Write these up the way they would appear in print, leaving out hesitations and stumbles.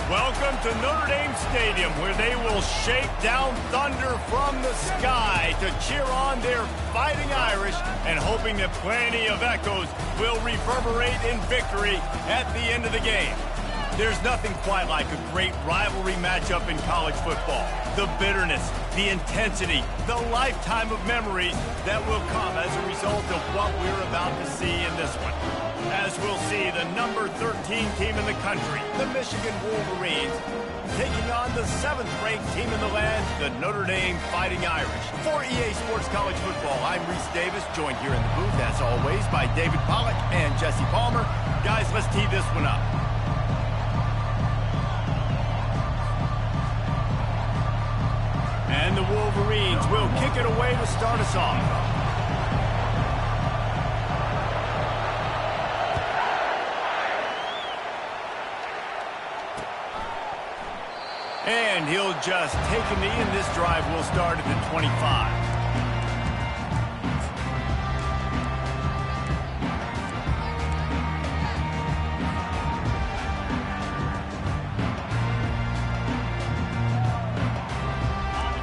Welcome to Notre Dame Stadium, where they will shake down thunder from the sky to cheer on their Fighting Irish, and hoping that plenty of echoes will reverberate in victory at the end of the game. There's nothing quite like a great rivalry matchup in college football. The bitterness, the intensity, the lifetime of memories that will come as a result of what we're about to see in this one. As we'll see, the number 13 team in the country, the Michigan Wolverines, taking on the 7th-ranked team in the land, the Notre Dame Fighting Irish. For EA Sports College Football, I'm Reese Davis, joined here in the booth, as always, by David Pollack and Jesse Palmer. Guys, let's tee this one up. And the Wolverines will kick it away to start us off. And he'll just take a knee, and this drive will start at the 25.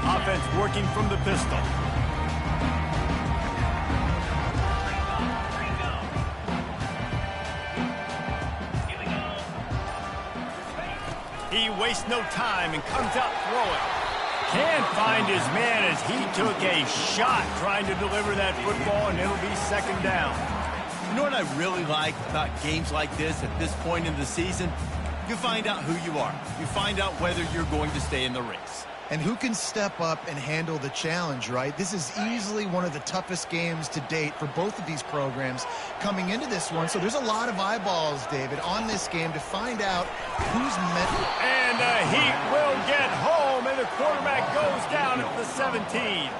Offense working from the pistol. He wastes no time and comes out throwing. Can't find his man as he took a shot trying to deliver that football, and it'll be second down. You know what I really like about games like this at this point in the season? You find out who you are. You find out whether you're going to stay in the race. And who can step up and handle the challenge, right? This is easily one of the toughest games to date for both of these programs coming into this one. So there's a lot of eyeballs, David, on this game to find out who's meant. And the Heat will get home, and the quarterback goes down at the 17.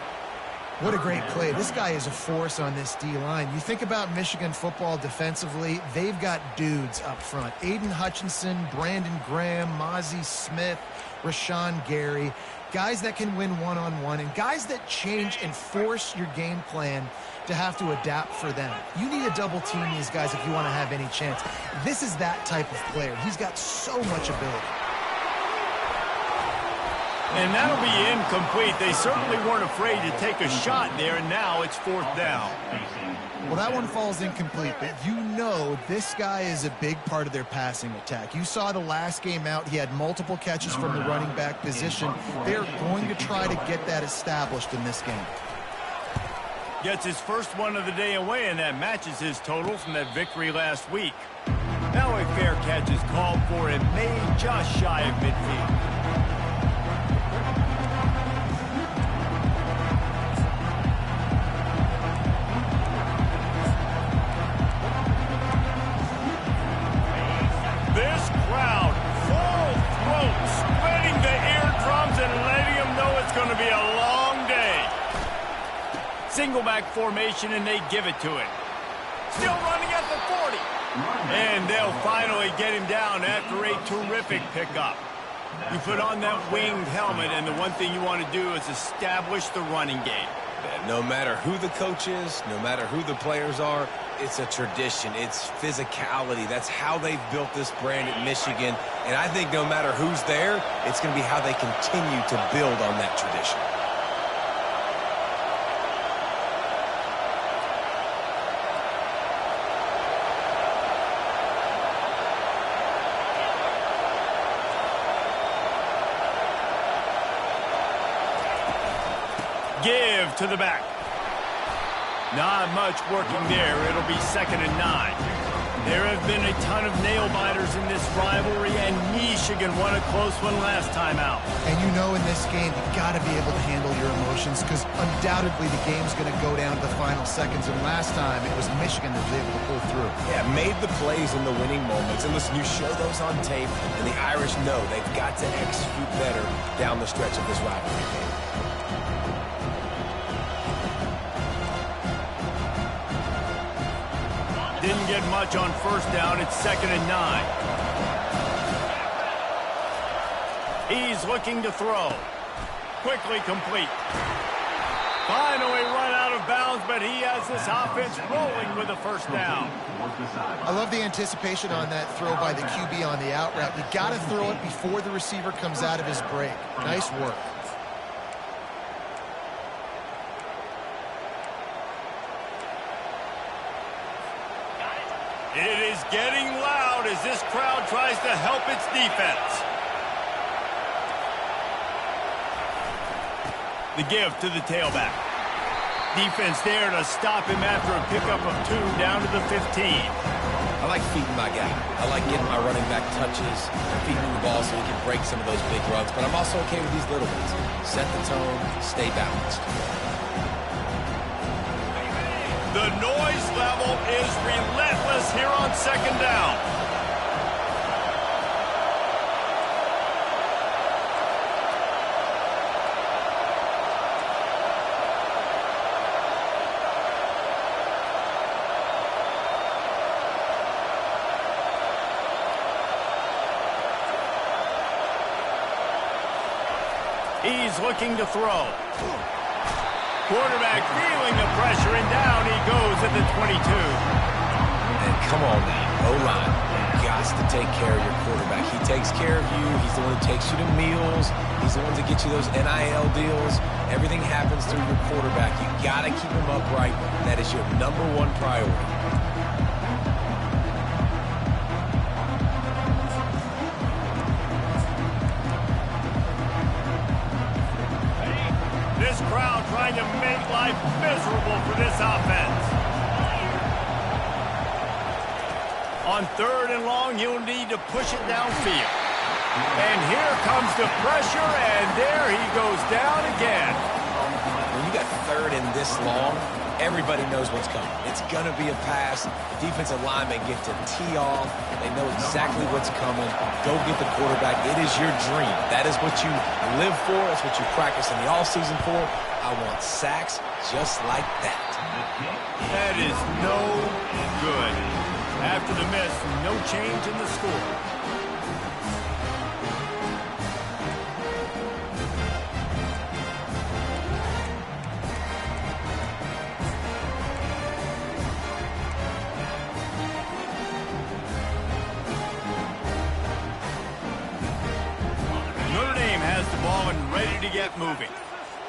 What a great play. This guy is a force on this D-line. You think about Michigan football defensively, they've got dudes up front. Aiden Hutchinson, Brandon Graham, Mozzie Smith, Rashawn Gary. Guys that can win one-on-one, and guys that change and force your game plan to have to adapt for them. You need to double team these guys if you want to have any chance. This is that type of player. He's got so much ability. And that'll be incomplete. They certainly weren't afraid to take a shot there, and now it's 4th down. Well, that one falls incomplete, but you know this guy is a big part of their passing attack. You saw the last game out. He had multiple catches from the running back position. They're going to try to get that established in this game. Gets his first one of the day away, and that matches his total from that victory last week. Now a fair catch is called for and made just shy of midfield. This crowd, full throat, splitting the eardrums and letting them know it's going to be a long day. Single back formation, and they give it to him. Still running at the 40. And they'll finally get him down after a terrific pickup. You put on that winged helmet, and the one thing you want to do is establish the running game. No matter who the coach is, no matter who the players are, it's a tradition. It's physicality. That's how they've built this brand at Michigan. And I think no matter who's there, it's going to be how they continue to build on that tradition. Give to the back. Not much working there. It'll be 2nd and 9. There have been a ton of nail-biters in this rivalry, and Michigan won a close one last time out. And you know in this game, you've got to be able to handle your emotions because undoubtedly the game's going to go down to the final seconds. And last time, it was Michigan that was able to pull through. Yeah, made the plays in the winning moments. And listen, you show those on tape, and the Irish know they've got to execute better down the stretch of this rivalry game. Didn't get much on first down. It's 2nd and 9. He's looking to throw. Quickly complete. Finally run out of bounds, but he has this offense rolling with a first down. I love the anticipation on that throw by the QB on the out route. You got to throw it before the receiver comes out of his break. Nice work. It is getting loud as this crowd tries to help its defense. The give to the tailback. Defense there to stop him after a pickup of 2 down to the 15. I like feeding my guy. I like getting my running back touches, feeding him the ball so he can break some of those big runs. But I'm also okay with these little ones. Set the tone, stay balanced. The noise level is relentless here on second down. He's looking to throw. Quarterback feeling the pressure, and down he goes at the 22. And come on now, O-line, you got to take care of your quarterback. He takes care of you. He's the one who takes you to meals. He's the one to get you those NIL deals. Everything happens through your quarterback. You got to keep him upright. That is your #1 priority. This crowd trying to make life miserable for this offense. On 3rd and long, he'll need to push it downfield. And here comes the pressure, and there he goes down again. When you got 3rd and this long, everybody knows what's coming. It's going to be a pass. The defensive linemen get to tee off. They know exactly what's coming. Go get the quarterback. It is your dream. That is what you live for. That's what you practice in the offseason for. I want sacks just like that. That is no good. After the miss, no change in the score. Notre Dame has the ball and ready to get moving.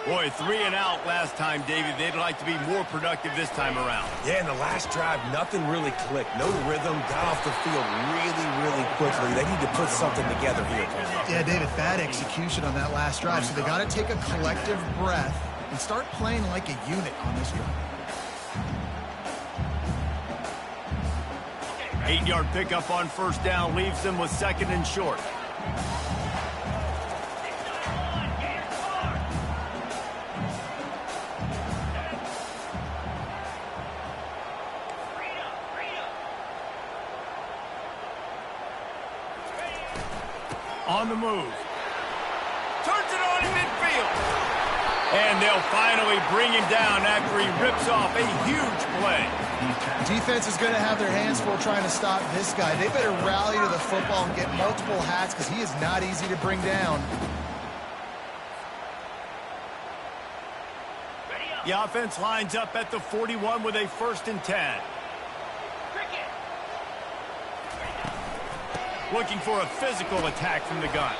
Boy, 3 and out last time, David. They'd like to be more productive this time around. Yeah, in the last drive, nothing really clicked. No rhythm, got off the field really quickly. They need to put something together here. Yeah, David, bad execution on that last drive. So they got to take a collective breath and start playing like a unit on this drive. 8-yard pickup on first down leaves them with 2nd and short. On the move. Turns it on in midfield. And they'll finally bring him down after he rips off a huge play. Defense is going to have their hands full trying to stop this guy. They better rally to the football and get multiple hats because he is not easy to bring down. The offense lines up at the 41 with a 1st and 10. Looking for a physical attack from the gun.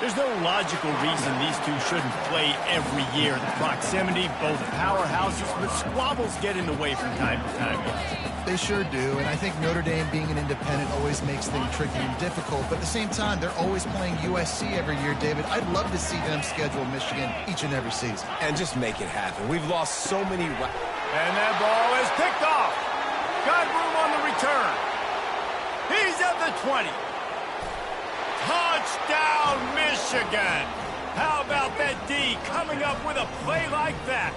There's no logical reason these two shouldn't play every year. The proximity, both powerhouses, but squabbles get in the way from time to time. They sure do, and I think Notre Dame being an independent always makes things tricky and difficult, but at the same time, they're always playing USC every year, David. I'd love to see them schedule Michigan each and every season. And just make it happen. We've lost so many... And that ball is picked off. Got room on the return. He's at the 20. Touchdown, Michigan! How about that D coming up with a play like that?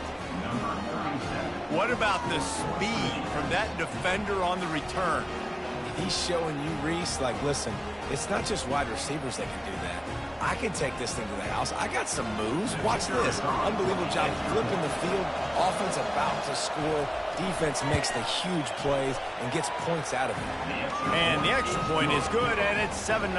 What about the speed from that defender on the return? He's showing you, Reese, like, listen, it's not just wide receivers that can do that. I can take this thing to the house. I got some moves. Watch this. Unbelievable job flipping the field. Offense about to score. Defense makes the huge plays and gets points out of it. And the extra point is good, and it's 7-0.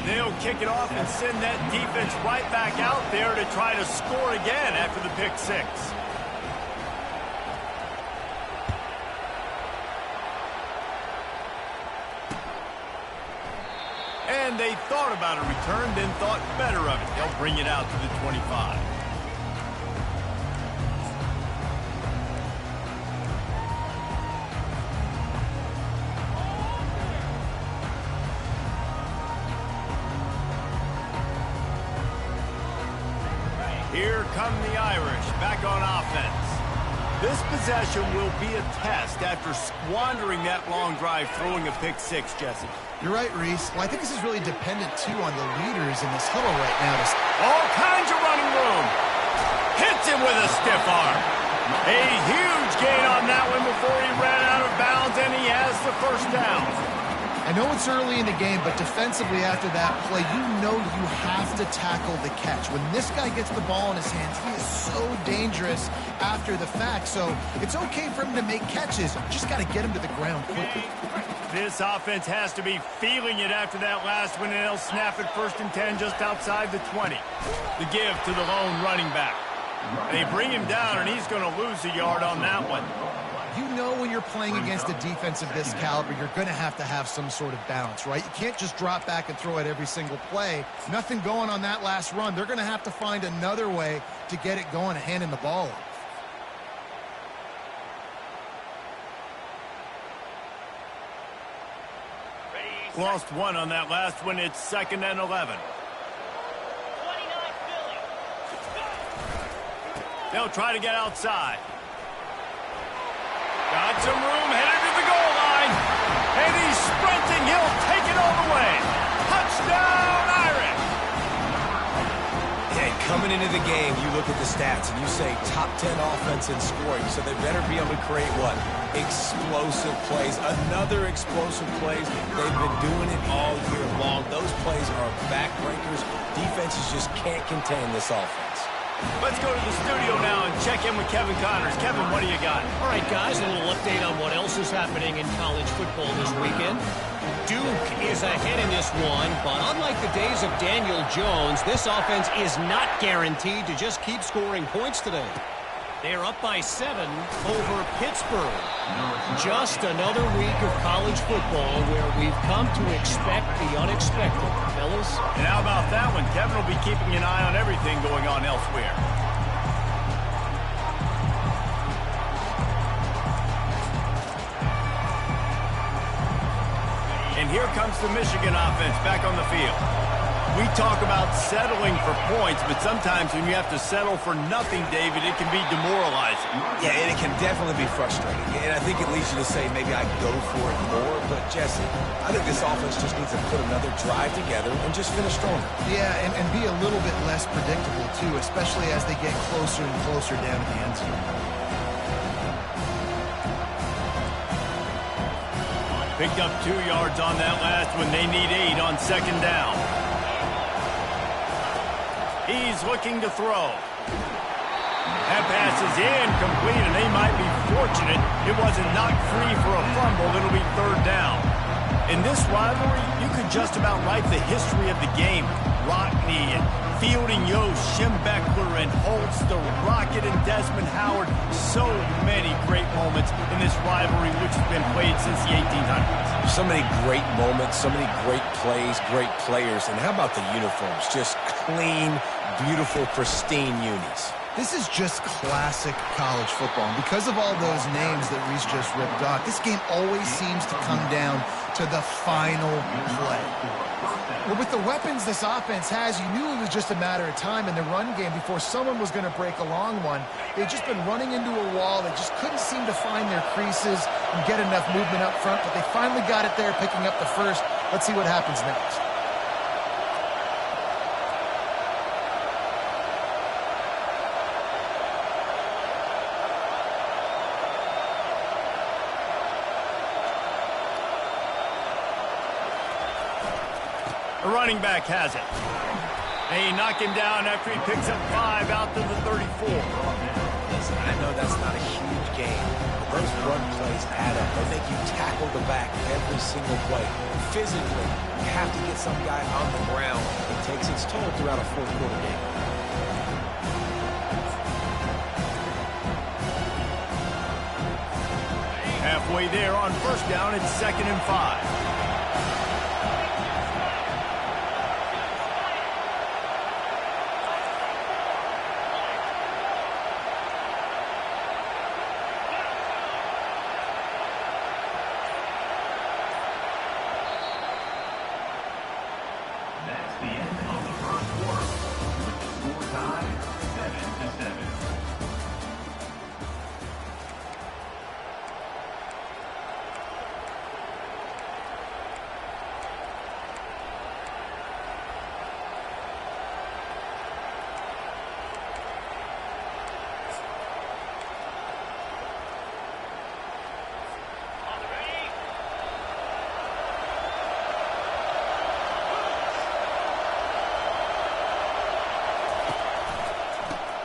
They'll kick it off and send that defense right back out there to try to score again after the pick six. And they thought about a return, then thought better of it. They'll bring it out to the 25. Here come the Irish back on offense. This possession will be a test after squandering that long drive throwing a pick six, Jesse. You're right, Reese. Well, I think this is really dependent, too, on the leaders in this huddle right now. All kinds of running room. Hits him with a stiff arm. A huge gain on that one before he ran out of bounds, and he has the first down. I know it's early in the game, but defensively after that play, you know you have to tackle the catch. When this guy gets the ball in his hands, he is so dangerous after the fact. So it's okay for him to make catches. You just got to get him to the ground quickly. This offense has to be feeling it after that last one, and they'll snap it 1st and 10 just outside the 20. The give to the lone running back. They bring him down, and he's going to lose a yard on that one. You know when you're playing against a defense of this caliber, you're going to have some sort of balance, right? You can't just drop back and throw it every single play. Nothing going on that last run. They're going to have to find another way to get it going and handing the ball off. Lost one on that last one. It's 2nd and 11. They'll try to get outside. Got some room, headed to the goal line. And he's sprinting. He'll take it all the way. Touchdown, Irish. And coming into the game, you look at the stats and you say top 10 offense in scoring. So they better be able to create what? Explosive plays. Another explosive plays. They've been doing it all year long. Those plays are backbreakers. Defenses just can't contain this offense. Let's go to the studio now and check in with Kevin Connors. Kevin, what do you got? All right, guys, a little update on what else is happening in college football this weekend. Duke is ahead in this one, but unlike the days of Daniel Jones, this offense is not guaranteed to just keep scoring points today. They're up by 7 over Pittsburgh. Just another week of college football where we've come to expect the unexpected, fellas. And how about that one? Kevin will be keeping an eye on everything going on elsewhere. And here comes the Michigan offense back on the field. We talk about settling for points, but sometimes when you have to settle for nothing, David, it can be demoralizing. Yeah, and it can definitely be frustrating. And I think it leads you to say maybe I go for it more. But, Jesse, I think this offense just needs to put another drive together and just finish stronger. Yeah, and be a little bit less predictable, too, especially as they get closer and closer down to the end zone. Picked up 2 yards on that last one. They need 8 on 2nd down. He's looking to throw. That pass is incomplete, and they might be fortunate it wasn't knocked free for a fumble. It'll be 3rd down. In this rivalry, you could just about write the history of the game. Rockne and Fielding Yost, Schembechler and Holtz, the Rocket and Desmond Howard. So many great moments in this rivalry, which has been played since the 1800s. So many great moments, so many great plays, great players. And how about the uniforms? Just clean, beautiful, pristine unis. This is just classic college football. And because of all those names that Reese just ripped off, this game always seems to come down to the final play. Well, with the weapons this offense has, you knew it was just a matter of time in the run game before someone was going to break a long one. They'd just been running into a wall. They just couldn't seem to find their creases and get enough movement up front, but they finally got it there, picking up the first. Let's see what happens next. The running back has it. They knock him down after he picks up 5 out to the 34. listen, I know that's not a huge game, but those run plays add up. They make you tackle the back every single play. Physically, you have to get some guy on the ground. It takes its toll throughout a fourth-quarter game. Halfway there on first down, it's 2nd and 5.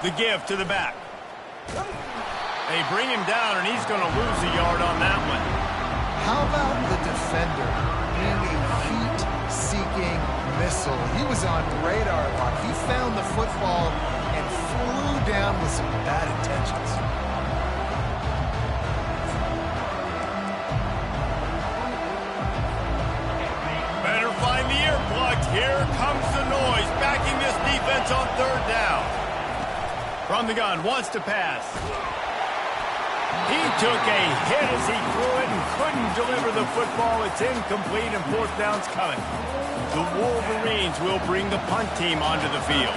The give to the back. They bring him down, and he's going to lose a yard on that one. How about the defender being a heat-seeking missile? He was on radar lock. He found the football and flew down with some bad intentions. Better find the earplugs. Here comes the noise, backing this defense on 3rd down. From the gun, wants to pass. He took a hit as he threw it and couldn't deliver the football. It's incomplete and 4th down's coming. The Wolverines will bring the punt team onto the field.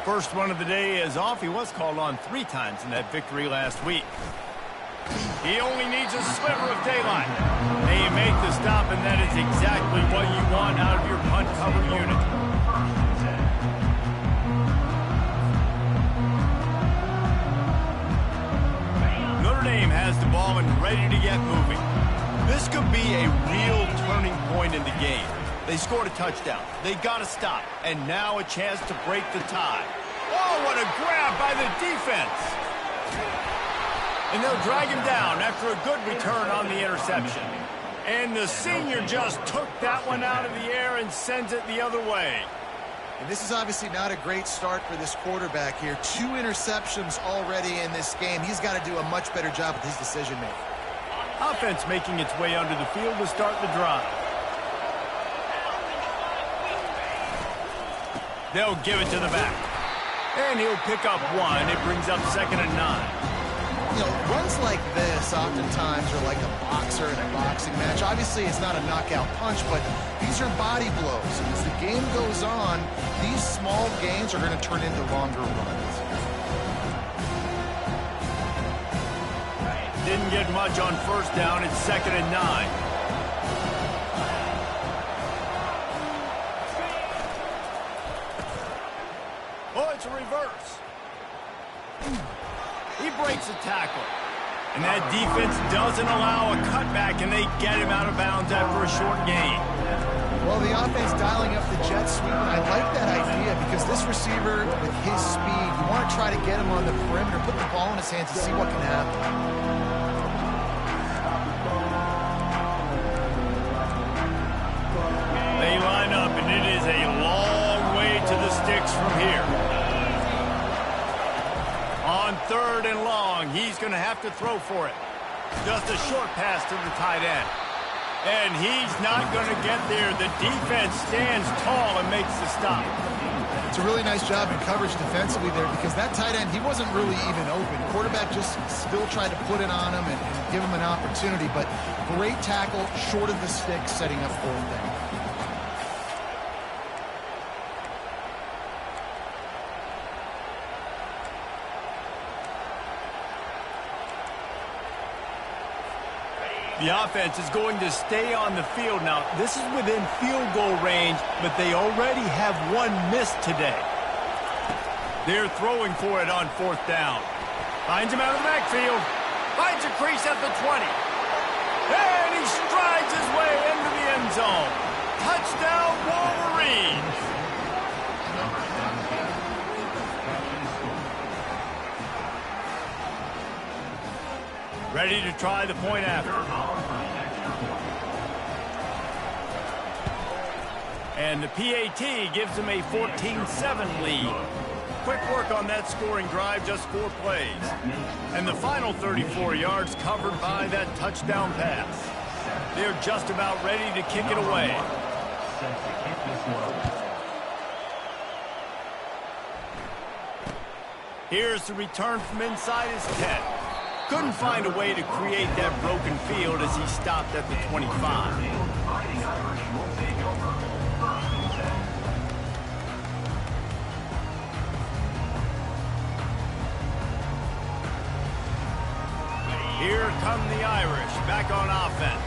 First one of the day is off. He was called on 3 times in that victory last week. He only needs a sliver of daylight. And you make the stop, and that is exactly what you want out of your punt cover unit. Notre Dame has the ball and ready to get moving. This could be a real turning point in the game. They scored a touchdown. They got to stop. And now a chance to break the tie. Oh, what a grab by the defense. And they'll drag him down after a good return on the interception. And the senior just took that one out of the air and sends it the other way. And this is obviously not a great start for this quarterback here. 2 interceptions already in this game. He's got to do a much better job with his decision-making. Offense making its way onto the field to start the drive. They'll give it to the back. And he'll pick up 1. It brings up 2nd and 9. You know, runs like this oftentimes are like a boxer in a boxing match. Obviously, it's not a knockout punch, but these are body blows. And as the game goes on, these small gains are going to turn into longer runs. Didn't get much on first down. It's 2nd and 9. Oh, it's a reverse. He breaks a tackle. And that defense doesn't allow a cutback, and they get him out of bounds after a short gain. Well, the offense dialing up the jet sweep, and I like that idea because this receiver, with his speed, you want to try to get him on the perimeter, put the ball in his hands and see what can happen. They line up, and it is a long way to the sticks from here. On 3rd and long, he's going to have to throw for it. Just a short pass to the tight end. And he's not going to get there. The defense stands tall and makes the stop. It's a really nice job in coverage defensively there because that tight end, he wasn't really even open. Quarterback just still tried to put it on him and give him an opportunity, but great tackle, short of the stick, setting up 4th down. The offense is going to stay on the field now. This is within field goal range, but they already have 1 miss today. They're throwing for it on 4th down. Finds him out of the backfield. Finds a crease at the 20. And he strides his way into the end zone. Touchdown, Wolverines. Ready to try the point after. And the PAT gives them a 14-7 lead. Quick work on that scoring drive, just 4 plays. And the final 34 yards covered by that touchdown pass. They're just about ready to kick it away. Here's the return from inside his 10. Couldn't find a way to create that broken field as he stopped at the 25. Here come the Irish, back on offense.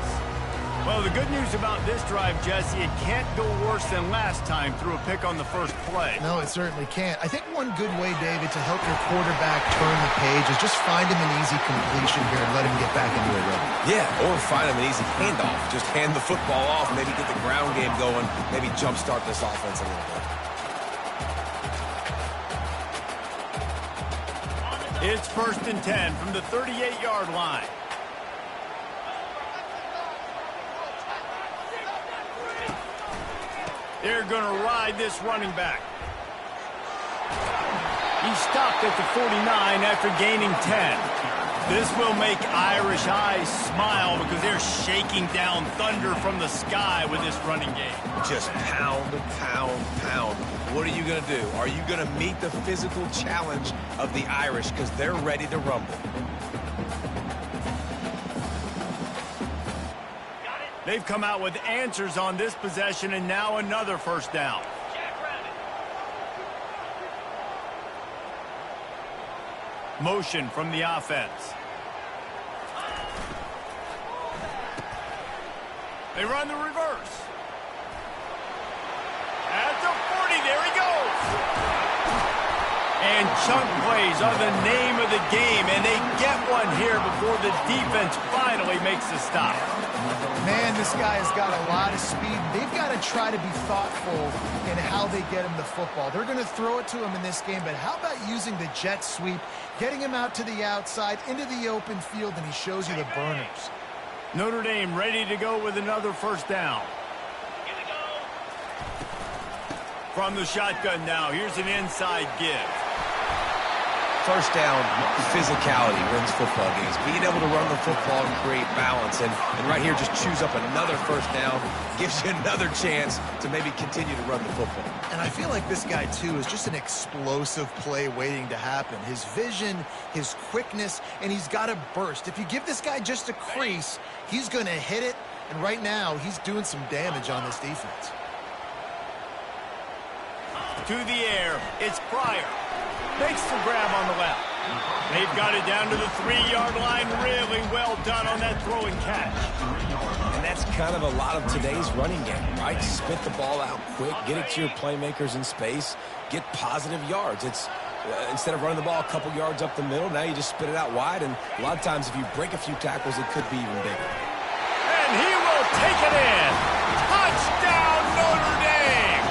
Well, the good news about this drive, Jesse, it can't go worse than last time through a pick on the first play. No, it certainly can't. I think one good way, David, to help your quarterback turn the page is just find him an easy completion here and let him get back into a rhythm. Yeah, or find him an easy handoff. Just hand the football off, maybe get the ground game going, maybe jumpstart this offense a little bit. It's 1st and 10 from the 38-yard line. They're going to ride this running back. He stopped at the 49 after gaining 10. This will make Irish eyes smile because they're shaking down thunder from the sky with this running game. Just pound, pound, pound. What are you going to do? Are you going to meet the physical challenge of the Irish because they're ready to rumble? They've come out with answers on this possession, and now another first down. Motion from the offense. They run the reverse. At the 40, there he goes. And chunk plays are the name of the game, and they get one here before the defense finally makes the stop. Man, this guy has got a lot of speed. They've got to try to be thoughtful in how they get him the football. They're going to throw it to him in this game, but how about using the jet sweep, getting him out to the outside, into the open field, and he shows you the burners. Notre Dame ready to go with another first down. From the shotgun now, here's an inside give. First down, physicality wins football games. Being able to run the football and create balance. And right here, just choose up another first down. Gives you another chance to maybe continue to run the football. And I feel like this guy, too, is just an explosive play waiting to happen. His vision, his quickness, and he's got a burst. If you give this guy just a crease, he's going to hit it. And right now, he's doing some damage on this defense. To the air, it's Pryor. Makes the grab on the left. They've got it down to the 3-yard line. Really well done on that throw and catch. And that's kind of a lot of today's running game, right? Spit the ball out quick, get it to your playmakers in space, get positive yards. It's instead of running the ball a couple yards up the middle, now you just spit it out wide. And a lot of times if you break a few tackles, it could be even bigger. And he will take it in. Touchdown, Notre Dame!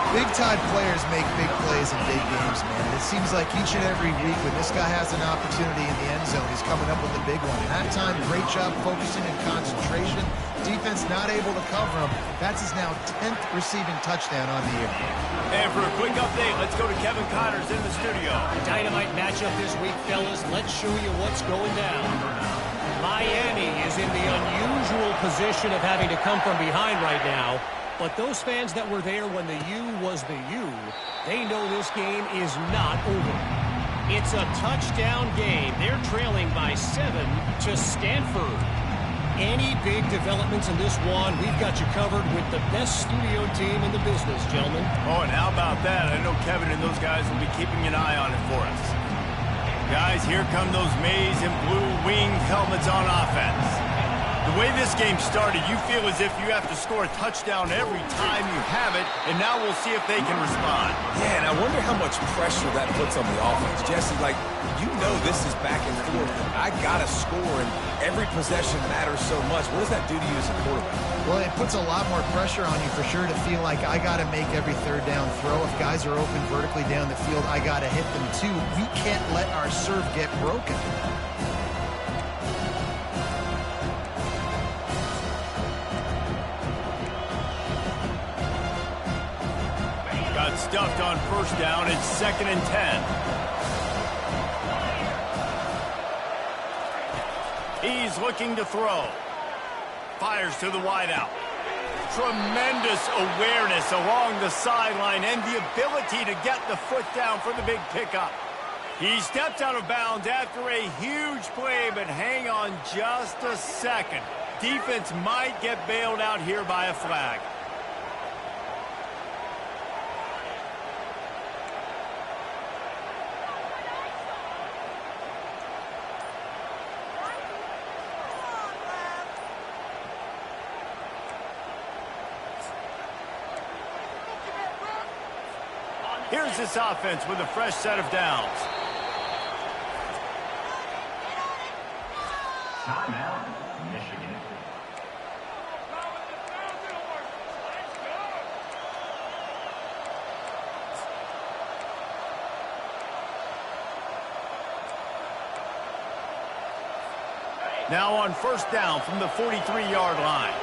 Big-time players make big plays in big games, man. And it seems like each and every week when this guy has an opportunity in the end zone, he's coming up with a big one. That time, great job focusing and concentration. Defense not able to cover him. That's his now 10th receiving touchdown on the year. And for a quick update, let's go to Kevin Connors in the studio. Dynamite matchup this week, fellas. Let's show you what's going down. Miami is in the unusual position of having to come from behind right now. But those fans that were there when the U was the U, they know this game is not over. It's a touchdown game. They're trailing by 7 to Stanford. Any big developments in this one, we've got you covered with the best studio team in the business, gentlemen. Oh, and how about that? I know Kevin and those guys will be keeping an eye on it for us. Guys, here come those maize and blue winged helmets on offense. The way this game started, you feel as if you have to score a touchdown every time you have it, and now we'll see if they can respond. Yeah, and I wonder how much pressure that puts on the offense. Jesse, like, you know this is back and forth. I got to score, and every possession matters so much. What does that do to you as a quarterback? Well, it puts a lot more pressure on you for sure to feel like I got to make every third down throw. If guys are open vertically down the field, I got to hit them too. We can't let our serve get broken. stuffed on first down. It's 2nd and 10. He's looking to throw. Fires to the wideout. Tremendous awareness along the sideline and the ability to get the foot down for the big pickup. He stepped out of bounds after a huge play, but hang on just a second. Defense might get bailed out here by a flag. Here's this offense with a fresh set of downs. Timeout, Michigan. Now on first down from the 43-yard line.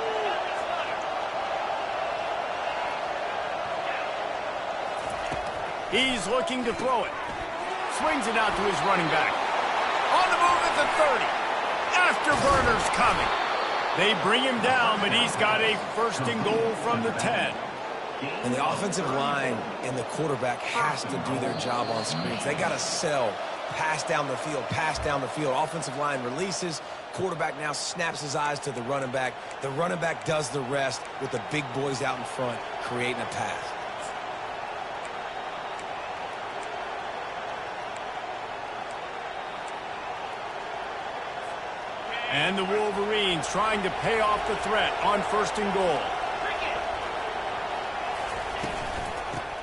He's looking to throw it. Swings it out to his running back. On the move at the 30. Afterburner's coming. They bring him down, but he's got a 1st and goal from the 10. And the offensive line and the quarterback has to do their job on screens. They got to sell. Pass down the field, pass down the field. Offensive line releases. Quarterback now snaps his eyes to the running back. The running back does the rest with the big boys out in front, creating a pass. And the Wolverines trying to pay off the threat on 1st and goal.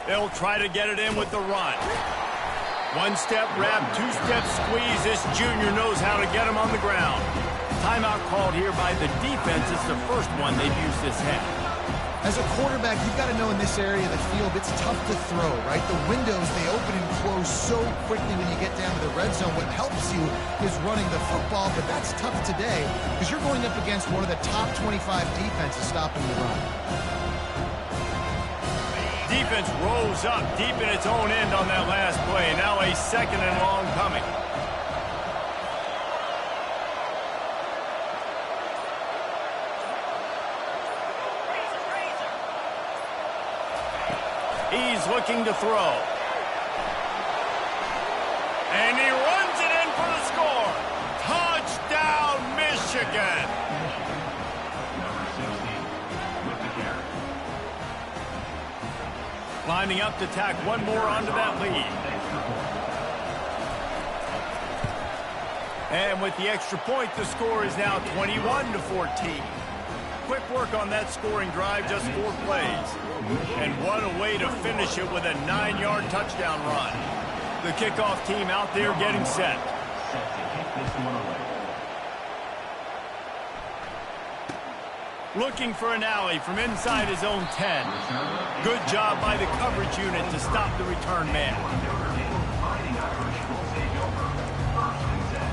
They'll try to get it in with the run. 1-step wrap, 2-step squeeze. This junior knows how to get him on the ground. Timeout called here by the defense. It's the first one they've used this half. As a quarterback, you've got to know in this area of the field, it's tough to throw, right? The windows, they open and close so quickly when you get down to the red zone. What helps you is running the football, but that's tough today because you're going up against one of the top 25 defenses stopping the run. Defense rolls up deep in its own end on that last play. Now a 2nd and long coming. He's looking to throw. And he runs it in for the score. Touchdown, Michigan. Number 16 with the carry. Lining up to tack one more onto that lead. And with the extra point, the score is now 21-14. Quick work on that scoring drive, just 4 plays. And what a way to finish it with a 9-yard touchdown run. The kickoff team out there getting set. Set to kick this one away. Looking for an alley from inside his own 10. Good job by the coverage unit to stop the return man. Fighting Irish will take over. 1st and 10.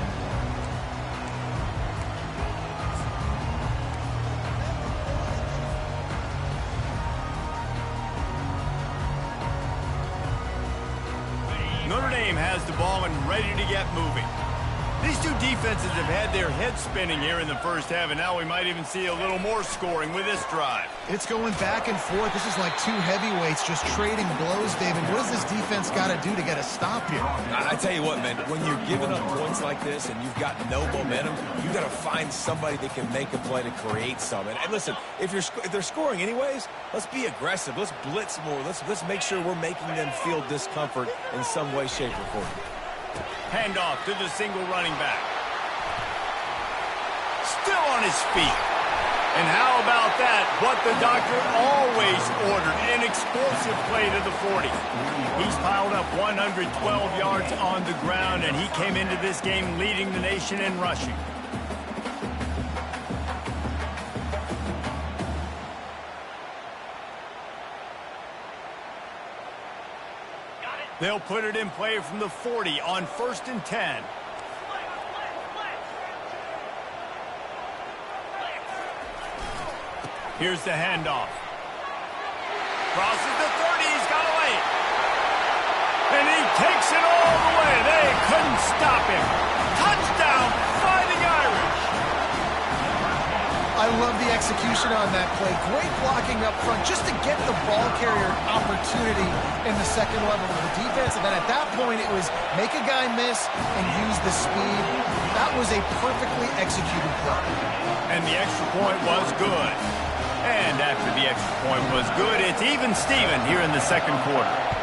Notre Dame has the ball and ready to get moving. These two defenses have had their heads spinning here in the first half, and now we might even see a little more scoring with this drive. It's going back and forth. This is like two heavyweights just trading blows, David. What does this defense got to do to get a stop here? I tell you what, man, when you're giving up points like this and you've got no momentum, you got to find somebody that can make a play to create some. And listen, if they're scoring anyways, let's be aggressive. Let's blitz more. Let's make sure we're making them feel discomfort in some way, shape, or form. Handoff to the single running back. Still on his feet. And how about that? What the doctor always ordered, an explosive play to the 40. He's piled up 112 yards on the ground, and he came into this game leading the nation in rushing. They'll put it in play from the 40 on 1st and 10. Here's the handoff. Crosses the 30. He's got away. And he takes it all the way. They couldn't stop him. Touchdown, Fighting Irish. I love the execution on that play. Great blocking up front just to get the ball carrier opportunity in the second level of the defense. And then at that point, it was make a guy miss and use the speed. That was a perfectly executed play. And the extra point was good. And after the extra point was good, it's even Steven here in the second quarter.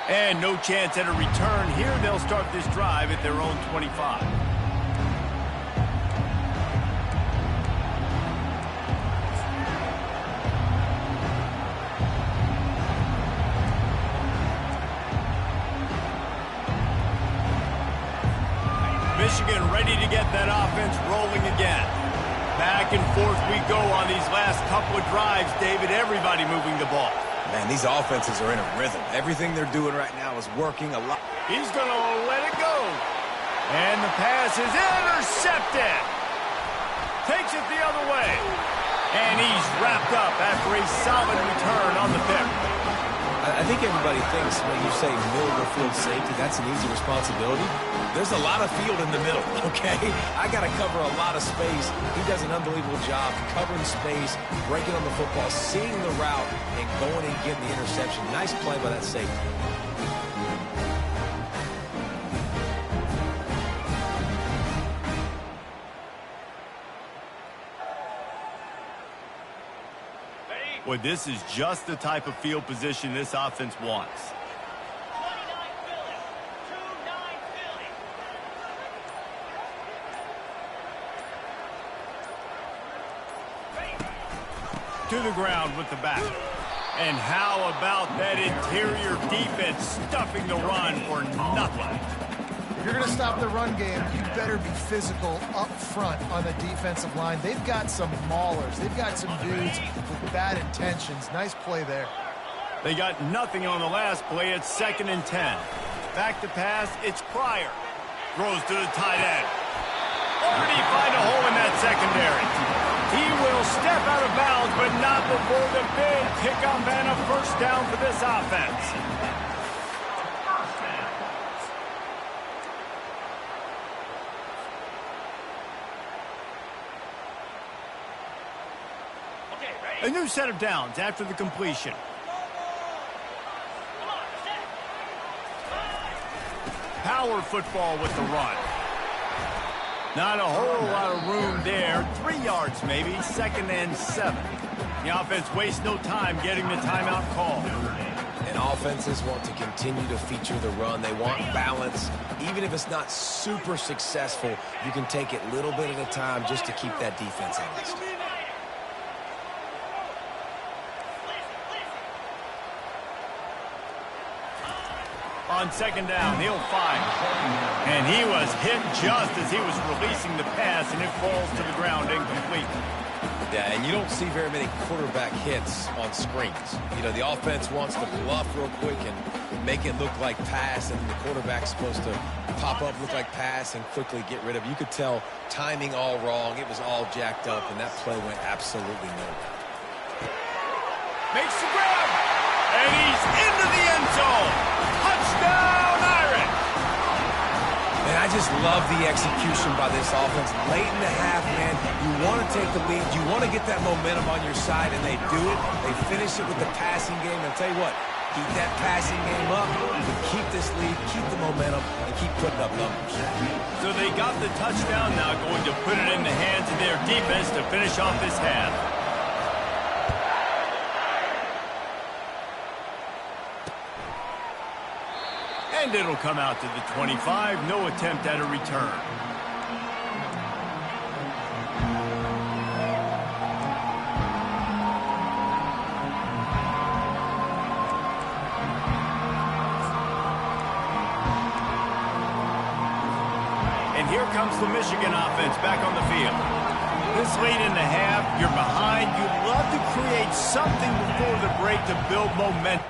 And no chance at a return here. They'll start this drive at their own 25. Michigan ready to get that offense rolling again. Back and forth we go on these last couple of drives, David. Everybody moving the ball. Man, these offenses are in a rhythm. Everything they're doing right now is working a lot. He's going to let it go. And the pass is intercepted. Takes it the other way. And he's wrapped up after a solid return on the pick. I think everybody thinks when you say middle of the field safety, that's an easy responsibility. There's a lot of field in the middle, okay? I got to cover a lot of space. He does an unbelievable job covering space, breaking on the football, seeing the route, and going and getting the interception. Nice play by that safety. Boy, this is just the type of field position this offense wants. To the ground with the back. And how about that interior defense stuffing the run for nothing? If you're going to stop the run game, you better be physical up front on the defensive line. They've got some maulers. They've got some dudes with bad intentions. Nice play there. They got nothing on the last play. It's 2nd and 10. Back to pass. It's Pryor. Throws to the tight end. Or did he find a hole in that secondary? He will step out of bounds, but not before the big pickup and a first down for this offense. A new set of downs after the completion. Power football with the run. Not a whole lot of room there. 3 yards maybe, 2nd and 7. The offense wastes no time getting the timeout call. And offenses want to continue to feature the run. They want balance. Even if it's not super successful, you can take it little bit at a time just to keep that defense honest. On 2nd down, he'll fire. And he was hit just as he was releasing the pass, and it falls to the ground incomplete. Yeah, and you don't see very many quarterback hits on screens. You know, the offense wants to bluff real quick and make it look like pass, and the quarterback's supposed to pop up, look like pass, and quickly get rid of it. You could tell timing all wrong. It was all jacked up, and that play went absolutely nowhere. Makes the grab, and he's into the end zone. Touchdown, Irish! And I just love the execution by this offense. Late in the half, man, you want to take the lead. You want to get that momentum on your side, and they do it. They finish it with the passing game. And I'll tell you what, keep that passing game up, keep this lead, keep the momentum, and keep putting up numbers. So they got the touchdown, now going to put it in the hands of their defense to finish off this half. And it'll come out to the 25. No attempt at a return. And here comes the Michigan offense back on the field. This late in the half, you're behind. You love to create something before the break to build momentum.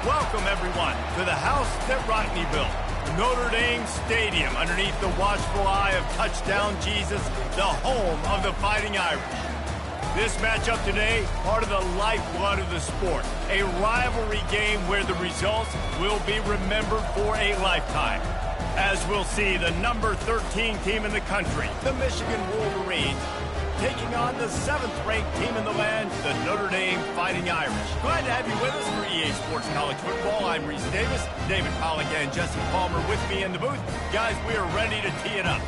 Welcome, everyone, to the house that Rodney built. Notre Dame Stadium, underneath the watchful eye of Touchdown Jesus, the home of the Fighting Irish. This matchup today, part of the lifeblood of the sport. A rivalry game where the results will be remembered for a lifetime. As we'll see, the number 13 team in the country, the Michigan Wolverines, taking on the 7th-ranked team in the land, the Notre Dame Fighting Irish. Glad to have you with us for EA Sports College Football. I'm Reese Davis, David Pollack and Jesse Palmer with me in the booth. Guys, we are ready to tee it up.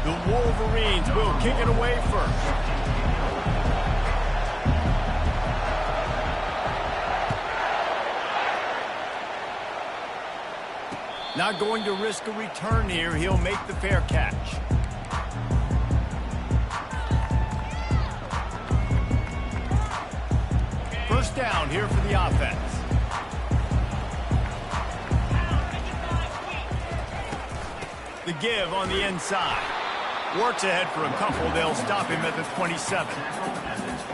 The Wolverines will kick it away first. Not going to risk a return here. He'll make the fair catch. First down here for the offense. The give on the inside. Works ahead for a couple. They'll stop him at the 27.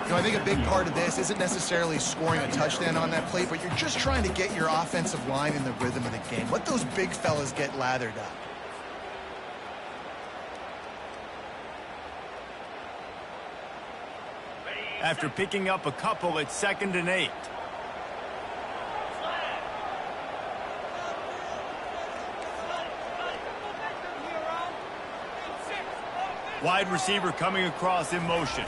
You know, I think a big part of this isn't necessarily scoring a touchdown on that play, but you're just trying to get your offensive line in the rhythm of the game. Let those big fellas get lathered up. After picking up a couple, it's 2nd and 8. Wide receiver coming across in motion.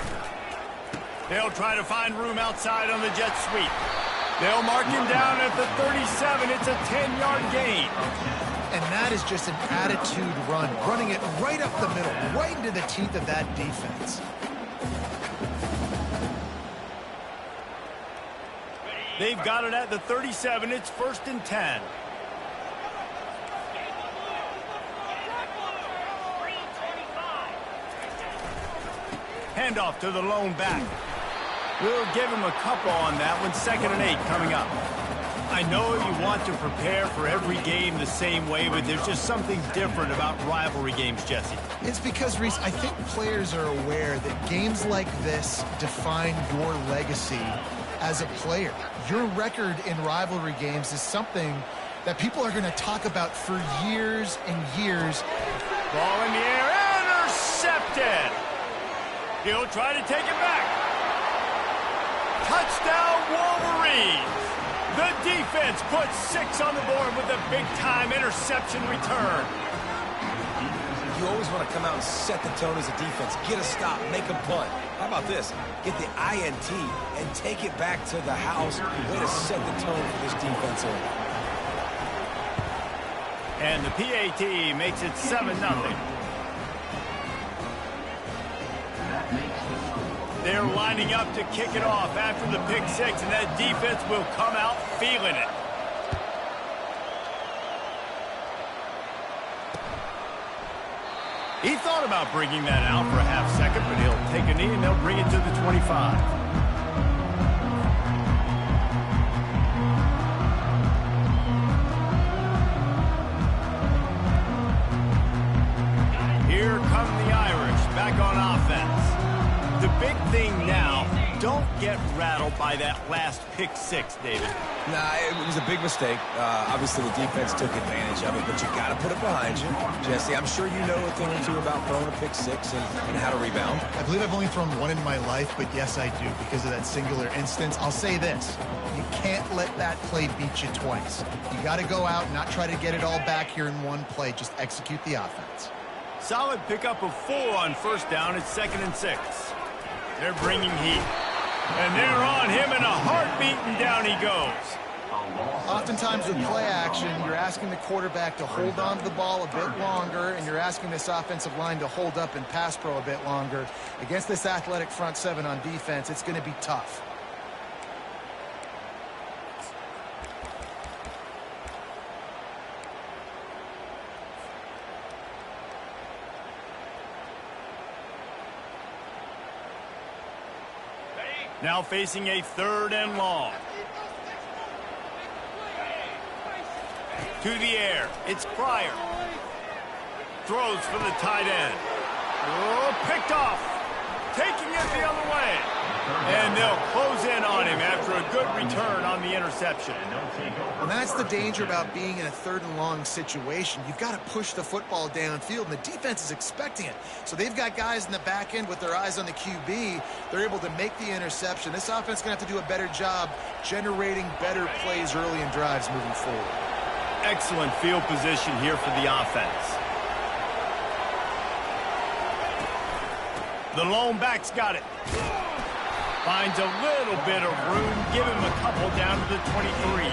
They'll try to find room outside on the jet sweep. They'll mark him down at the 37. It's a 10-yard gain. And that is just an attitude run, running it right up the middle, right into the teeth of that defense. They've got it at the 37. It's 1st and 10. Handoff to the lone back. We'll give him a couple on that one. 2nd and 8 coming up. I know you want to prepare for every game the same way, but there's just something different about rivalry games, Jesse. It's because, Reese, I think players are aware that games like this define your legacy as a player. Your record in rivalry games is something that people are going to talk about for years and years. Ball in the air, intercepted. He'll try to take it back. Touchdown, Wolverines. The defense puts 6 on the board with a big-time interception return. You always want to come out and set the tone as a defense. Get a stop, make a punt. How about this? Get the INT and take it back to the house. Way to set the tone for this defense early. And the PAT makes it 7-0. They're lining up to kick it off after the pick 6, and that defense will come out feeling it. He thought about bringing that out for a half second, but he'll take a knee and they'll bring it to the 25. Here come the Irish back on offense. The big thing now, don't get rattled by that last pick 6, David. Nah, it was a big mistake. Obviously, the defense took advantage of it, but you got to put it behind you. Jesse, I'm sure you know a thing or two about throwing a pick 6 and how to rebound. I believe I've only thrown one in my life, but yes, I do, because of that singular instance. I'll say this. You can't let that play beat you twice. You got to go out and not try to get it all back here in one play. Just execute the offense. Solid pickup of 4 on first down. It's 2nd and 6. They're bringing heat. And they're on him in a heartbeat, and down he goes. Oftentimes with play action, you're asking the quarterback to hold on to the ball a bit longer, and you're asking this offensive line to hold up and pass pro a bit longer. Against this athletic front 7 on defense, it's going to be tough. Now facing a 3rd and long. To the air. It's Pryor. Throws for the tight end. Oh, picked off. taking it the other way. And they'll close in on him after a good return on the interception. And that's the danger about being in a 3rd and long situation. You've got to push the football downfield, and the defense is expecting it. So they've got guys in the back end with their eyes on the QB. They're able to make the interception. This offense is going to have to do a better job generating better plays early in drives moving forward. Excellent field position here for the offense. The lone back's got it. Finds a little bit of room. Give him a couple down to the 23.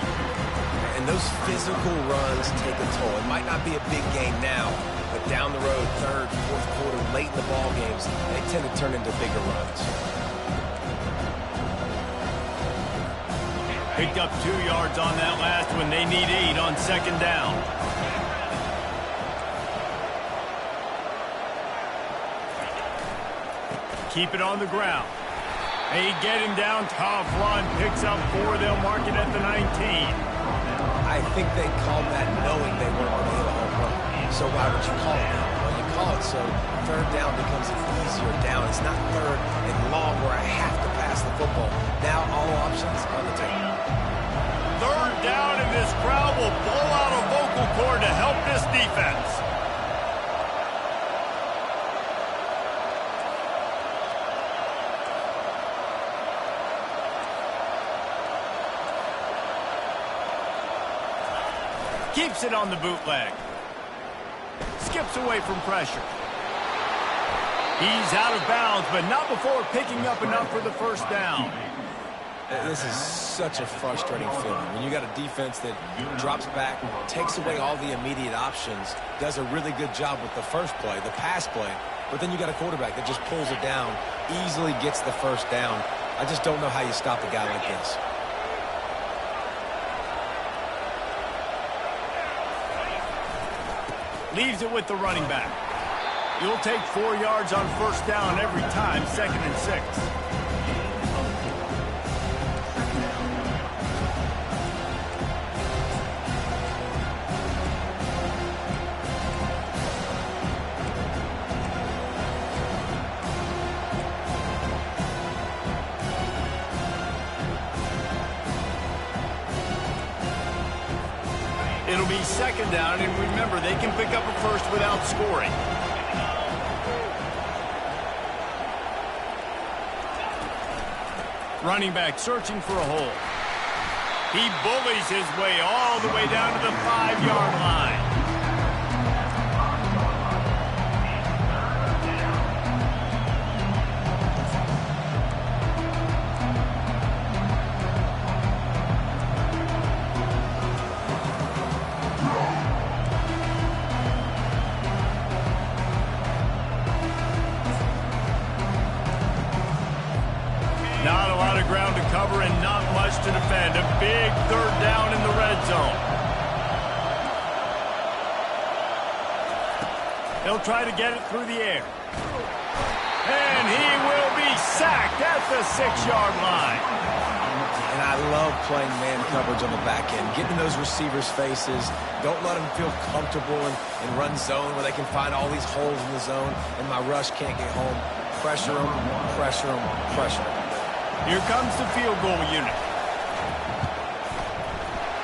And those physical runs take a toll. It might not be a big game now, but down the road, 3rd, 4th quarter, late in the ball games, they tend to turn into bigger runs. Picked up 2 yards on that last one. They need 8 on 2nd down. Keep it on the ground. They get him down. Tough run. Picks up 4. They'll mark it at the 19. I think they called that knowing they weren't going to hit a home run. So why would you call it that? Well, you call it so 3rd down becomes an easier down. It's not 3rd and long where I have to pass the football. Now all options on the table. 3rd down, and this crowd will blow out a vocal cord to help this defense. Keeps it on the bootleg. Skips away from pressure. He's out of bounds, but not before picking up enough for the 1st down. This is such a frustrating feeling. When you got a defense that drops back, takes away all the immediate options, does a really good job with the first play, the pass play, but then you got a quarterback that just pulls it down, easily gets the 1st down. I just don't know how you stop a guy like this. Leaves it with the running back. You'll take 4 yards on 1st down every time, 2nd and 6. It'll be 2nd down, and remember, they can pick up a 1st without scoring. Running back searching for a hole. He bullies his way all the way down to the 5-yard line. Not a lot of ground to cover and not much to defend. A big 3rd down in the red zone. He'll try to get it through the air. And he will be sacked at the 6-yard line. And I love playing man coverage on the back end, getting in those receivers' faces. Don't let them feel comfortable in run zone where they can find all these holes in the zone and my rush can't get home. Pressure them, pressure them, pressure them. Here comes the field goal unit.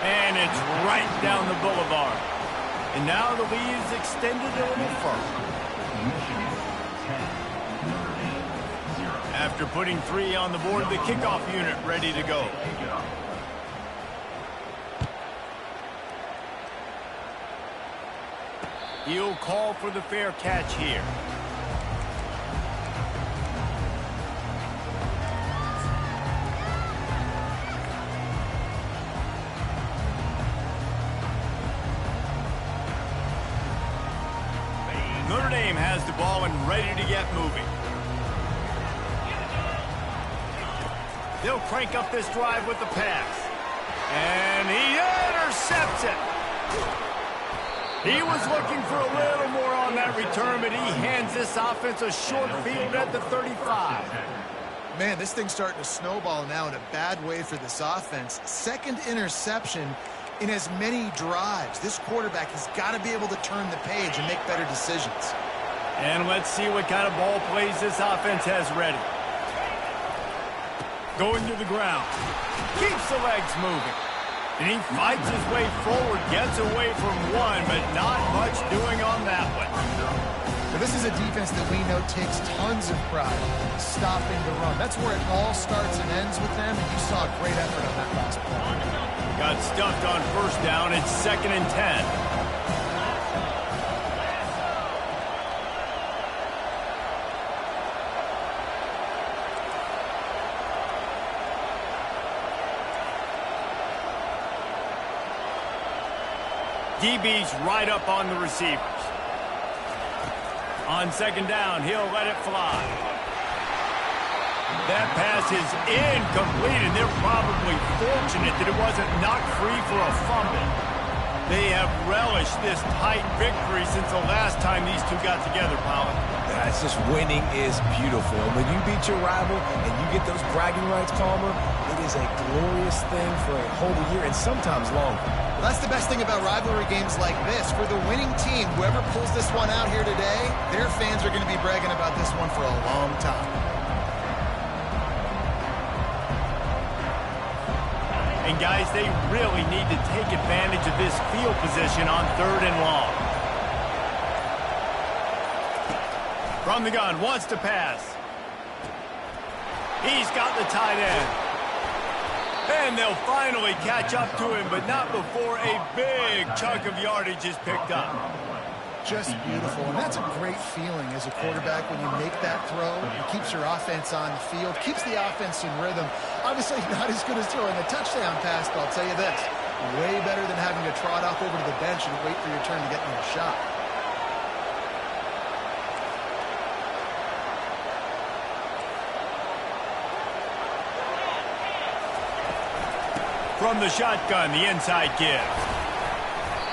And it's right down the boulevard. And now the lead is extended a little further. After putting 3 on the board, the kickoff unit ready to go. He'll call for the fair catch here. Notre Dame has the ball and ready to get moving. They'll crank up this drive with the pass. And he intercepts it. He was looking for a little more on that return, but he hands this offense a short field at the 35. Man, this thing's starting to snowball now in a bad way for this offense. 2nd interception in as many drives. This quarterback has got to be able to turn the page and make better decisions. And let's see what kind of ball plays this offense has ready. Going to the ground. Keeps the legs moving. And he fights his way forward, gets away from one, but not much doing on that one. Now, this is a defense that we know takes tons of pride stopping the run. That's where it all starts and ends with them, and you saw a great effort on that last play. Got stuffed on first down. It's 2nd and 10. DB's right up on the receivers. On 2nd down, he'll let it fly. That pass is incomplete, and they're probably fortunate that it wasn't knocked free for a fumble. They have relished this tight victory since the last time these two got together, Powell. Yeah, it's just winning is beautiful. And when you beat your rival and you get those bragging rights, Palmer, it is a glorious thing for a whole year and sometimes longer. Well, that's the best thing about rivalry games like this. For the winning team, whoever pulls this one out here today, their fans are going to be bragging about this one for a long time. And guys, they really need to take advantage of this field position on 3rd and long. From the gun, wants to pass. He's got the tight end. And they'll finally catch up to him, but not before a big chunk of yardage is picked up. Just beautiful, and that's a great feeling as a quarterback when you make that throw. It keeps your offense on the field, keeps the offense in rhythm. Obviously not as good as throwing a touchdown pass, but I'll tell you this, way better than having to trot off over to the bench and wait for your turn to get in a shot. From the shotgun, the inside give.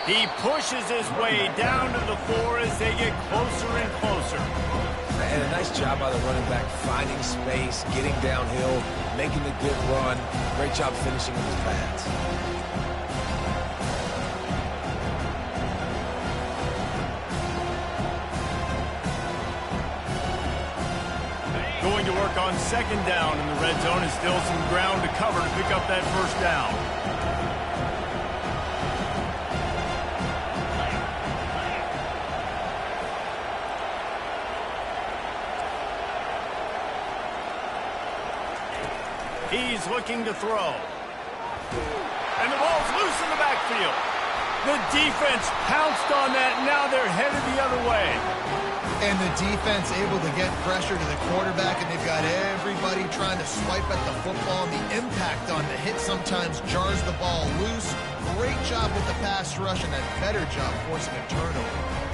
He pushes his way down to the floor as they get closer and closer. And a nice job by the running back, finding space, getting downhill, making a good run. Great job finishing with his pads. Going to work on 2nd down in the red zone, and still some ground to cover to pick up that first down. He's looking to throw. And the ball's loose in the backfield. The defense pounced on that, and now they're headed the other way. And the defense able to get pressure to the quarterback, and they've got everybody trying to swipe at the football, and the impact on the hit sometimes jars the ball loose. Great job with the pass rush, and a better job forcing a turnover.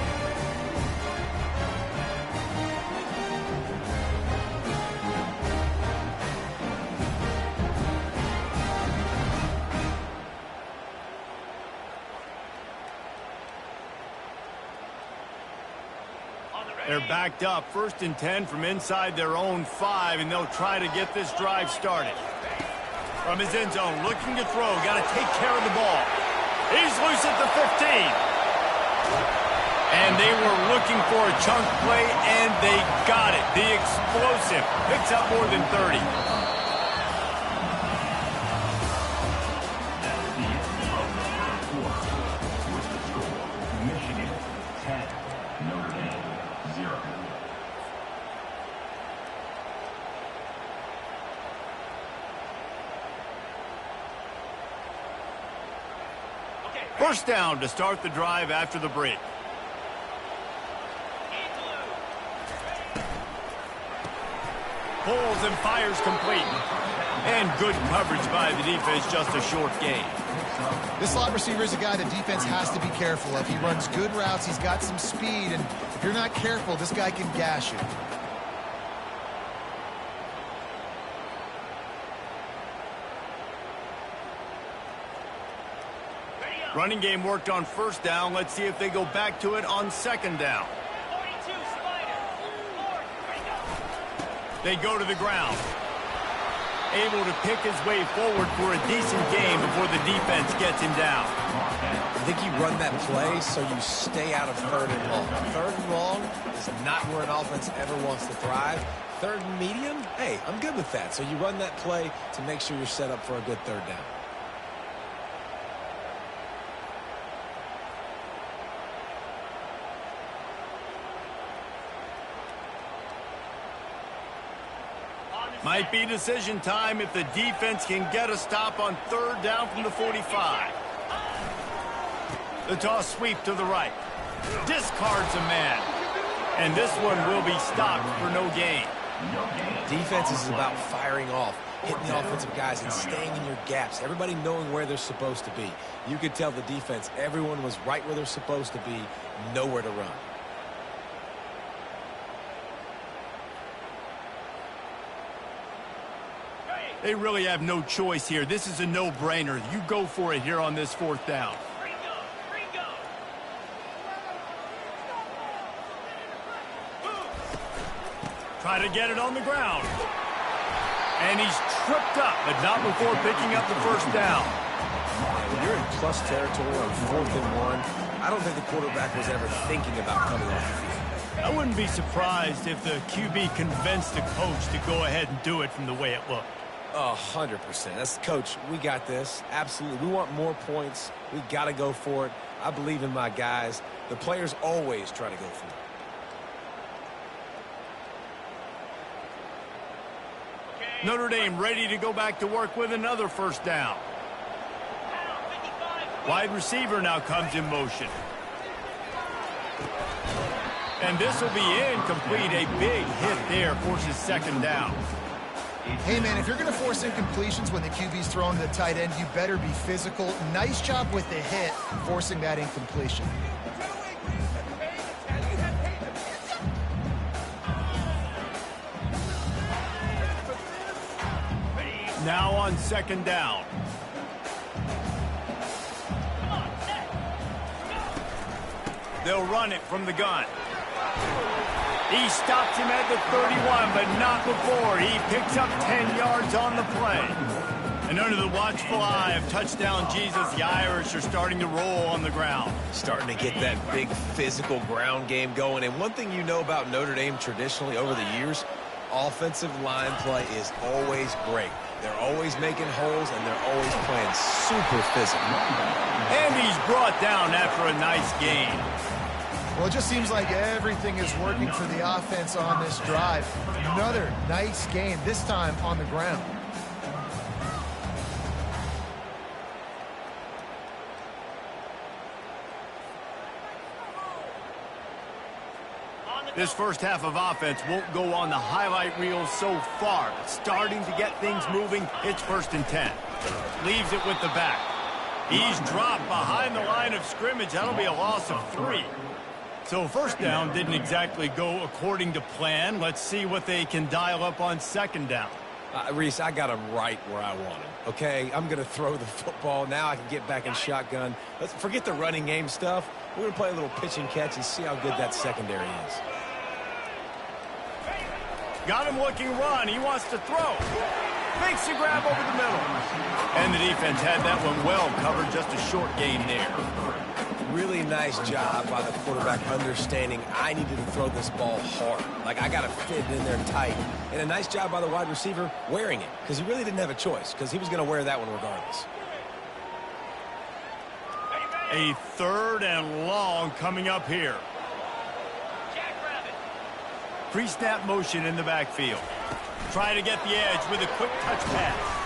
They're backed up, 1st and 10 from inside their own 5, and they'll try to get this drive started. From his end zone, looking to throw, got to take care of the ball. He's loose at the 15. And they were looking for a chunk play, and they got it. The explosive picks up more than 30. First down to start the drive after the break. Pulls and fires complete. And good coverage by the defense, just a short gain. This slot receiver is a guy the defense has to be careful of. He runs good routes, he's got some speed, and if you're not careful, this guy can gash you. Running game worked on first down. Let's see if they go back to it on 2nd down. They go to the ground. able to pick his way forward for a decent game before the defense gets him down. I think you run that play so you stay out of 3rd and long. 3rd and long is not where an offense ever wants to thrive. 3rd and medium, hey, I'm good with that. So you run that play to make sure you're set up for a good 3rd down. Might be decision time if the defense can get a stop on 3rd down from the 45. The toss sweep to the right. Discards a man. And this one will be stopped for no gain. Defense is about firing off, hitting the offensive guys and staying in your gaps. Everybody knowing where they're supposed to be. You could tell the defense, everyone was right where they're supposed to be, nowhere to run. They really have no choice here. This is a no-brainer. You go for it here on this 4th down. Try to get it on the ground. And he's tripped up, but not before picking up the 1st down. When you're in plus territory on 4th and 1, I don't think the quarterback was ever thinking about coming off the field. I wouldn't be surprised if the QB convinced the coach to go ahead and do it from the way it looked. 100%. That's coach. We got this. Absolutely. We want more points. We got to go for it. I believe in my guys. The players always try to go for it. Notre Dame ready to go back to work with another 1st down. Wide receiver now comes in motion. And this will be incomplete. A big hit there forces 2nd down. Hey, man, if you're going to force incompletions when the QB's throwing to the tight end, you better be physical. Nice job with the hit, forcing that incompletion. Now on 2nd down. They'll run it from the gun. He stops him at the 31, but not before. He picks up 10 yards on the play. And under the watchful eye of touchdown Jesus, the Irish are starting to roll on the ground. Starting to get that big physical ground game going. And one thing you know about Notre Dame traditionally over the years, offensive line play is always great. They're always making holes, and they're always playing super physical. And he's brought down after a nice gain. Well, it just seems like everything is working for the offense on this drive. Another nice game, this time on the ground. This first half of offense won't go on the highlight reel so far. Starting to get things moving. It's 1st and 10. Leaves it with the back. He's dropped behind the line of scrimmage. That'll be a loss of 3. So 1st down didn't exactly go according to plan. Let's see what they can dial up on 2nd down. Reese, I got him right where I want him. Okay, I'm going to throw the football. Now I can get back in shotgun. Let's forget the running game stuff. We're going to play a little pitch and catch and see how good that secondary is. Got him looking run. He wants to throw. Makes a grab over the middle. And the defense had that one well covered. Just a short gain there. Really nice job by the quarterback understanding I needed to throw this ball hard. Like, I got to fit it in there tight. And a nice job by the wide receiver wearing it, because he really didn't have a choice, because he was going to wear that one regardless. A 3rd and long coming up here. Pre-snap motion in the backfield. Try to get the edge with a quick touch pass.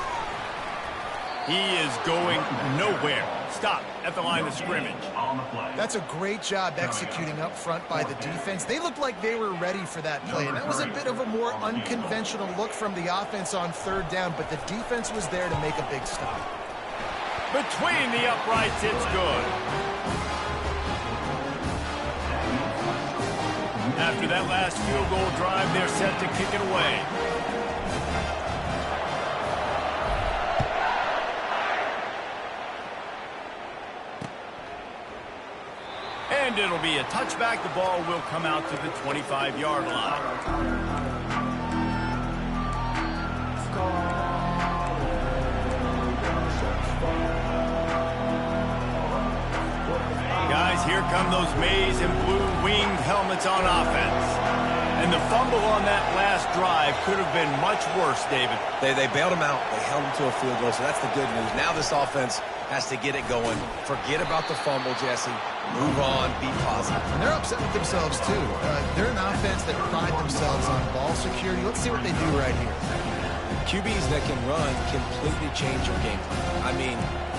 He is going nowhere. Stop at the line of scrimmage. That's a great job executing up front by the defense. They looked like they were ready for that play, and that was a bit of a more unconventional look from the offense on 3rd down, but the defense was there to make a big stop. Between the uprights, it's good. After that last field goal drive, they're set to kick it away. And it'll be a touchback. The ball will come out to the 25-yard line. come those maize and blue winged helmets on offense. And the fumble on that last drive could have been much worse, David. They bailed him out. They held him to a field goal, so that's the good news. Now this offense has to get it going. Forget about the fumble, Jesse. Move on. Be positive. And they're upset with themselves, too. They're an offense that pride themselves on ball security. Let's see what they do right here. QBs that can run completely change your game plan. I mean,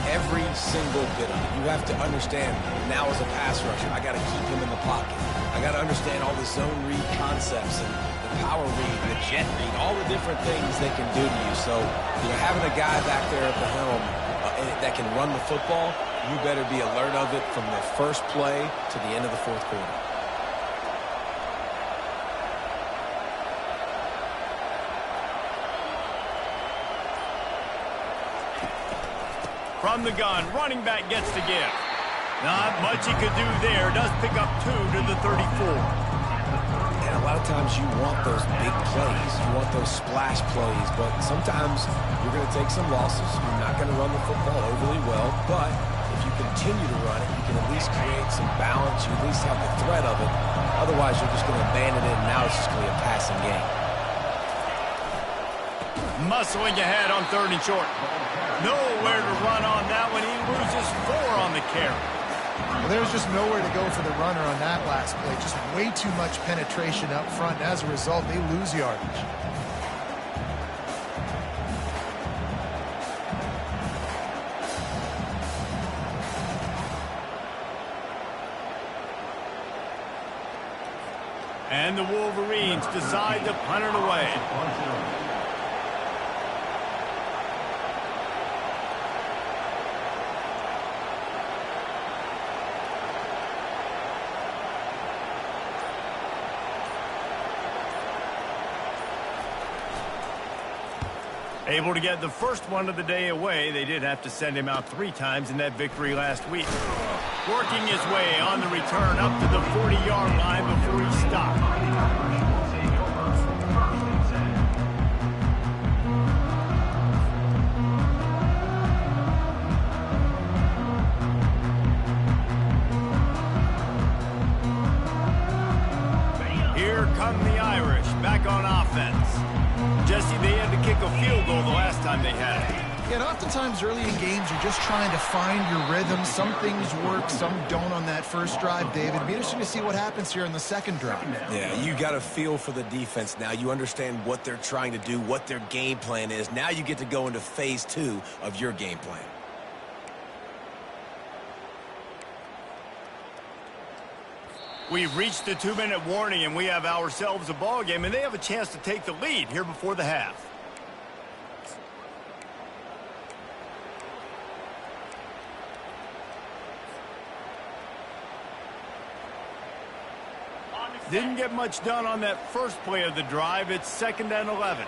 every single bit of it. You have to understand, now as a pass rusher, I got to keep him in the pocket. I got to understand all the zone read concepts and the power read, the jet read, all the different things they can do to you. So, having a guy back there at the helm that can run the football, you better be alert of it from the first play to the end of the fourth quarter. From the gun, running back gets the give. Not much he could do there. Does pick up 2 to the 34. And a lot of times you want those big plays. You want those splash plays. But sometimes you're going to take some losses. You're not going to run the football overly well. But if you continue to run it, you can at least create some balance. You at least have the threat of it. Otherwise, you're just going to abandon it, and now it's just going to be a passing game. Muscling ahead on 3rd and short. Nowhere to run on that one. He loses 4 on the carry. Well, there's just nowhere to go for the runner on that last play. Just way too much penetration up front. And as a result, they lose yardage. And the Wolverines decide to punt it away. Able to get the first one of the day away. They did have to send him out 3 times in that victory last week. Working his way on the return up to the 40-yard line before he stopped. Here come the Irish back on offense. Jesse, they had to kick a field goal the last time they had it. Yeah, and oftentimes early in games, you're just trying to find your rhythm. Some things work, some don't on that first drive, David. It'd be interesting to see what happens here in the second drive. Yeah, you got to feel for the defense now. You understand what they're trying to do, what their game plan is. Now you get to go into phase 2 of your game plan. We've reached the 2-minute warning, and we have ourselves a ball game, and they have a chance to take the lead here before the half. Didn't get much done on that first play of the drive. It's 2nd and 11.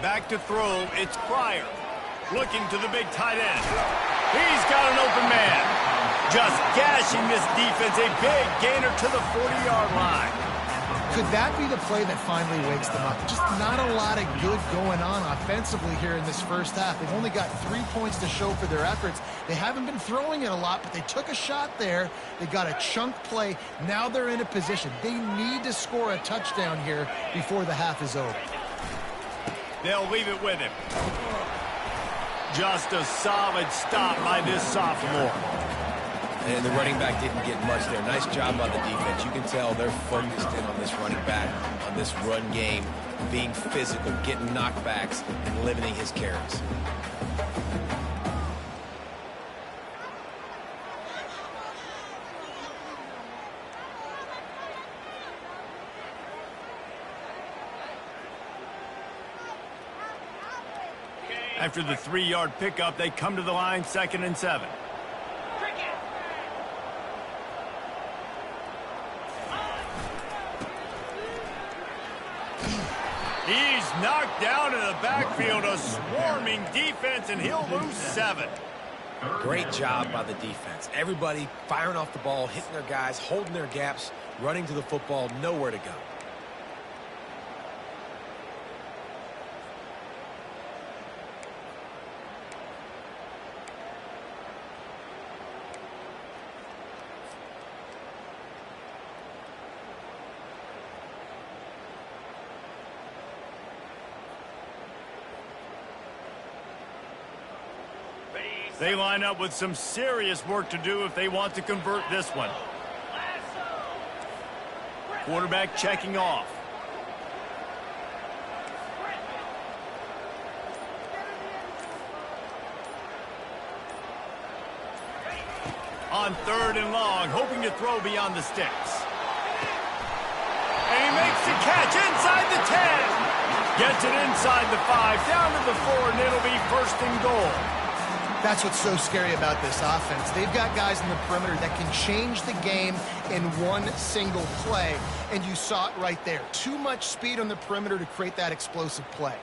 Back to throw. It's Pryor. Looking to the big tight end. He's got an open man. Just gashing this defense. A big gainer to the 40-yard line. Could that be the play that finally wakes them up? Just not a lot of good going on offensively here in this first half. They've only got 3 points to show for their efforts. They haven't been throwing it a lot, but they took a shot there. They got a chunk play. Now they're in a position. They need to score a touchdown here before the half is over. They'll leave it with him. Just a solid stop by this sophomore. And the running back didn't get much there. Nice job by the defense. You can tell they're focused in on this running back, on this run game, being physical, getting knockbacks, and limiting his carries. After the 3-yard pickup, they come to the line, 2nd and 7. He's knocked down in the backfield, a swarming defense, and he'll lose 7. Great job by the defense. Everybody firing off the ball, hitting their guys, holding their gaps, running to the football, nowhere to go. They line up with some serious work to do if they want to convert this one. Quarterback checking off. On 3rd and long, hoping to throw beyond the sticks. And he makes the catch inside the 10. Gets it inside the 5, down to the 4, and it'll be 1st and goal. That's what's so scary about this offense. They've got guys in the perimeter that can change the game in one single play, and you saw it right there. Too much speed on the perimeter to create that explosive play.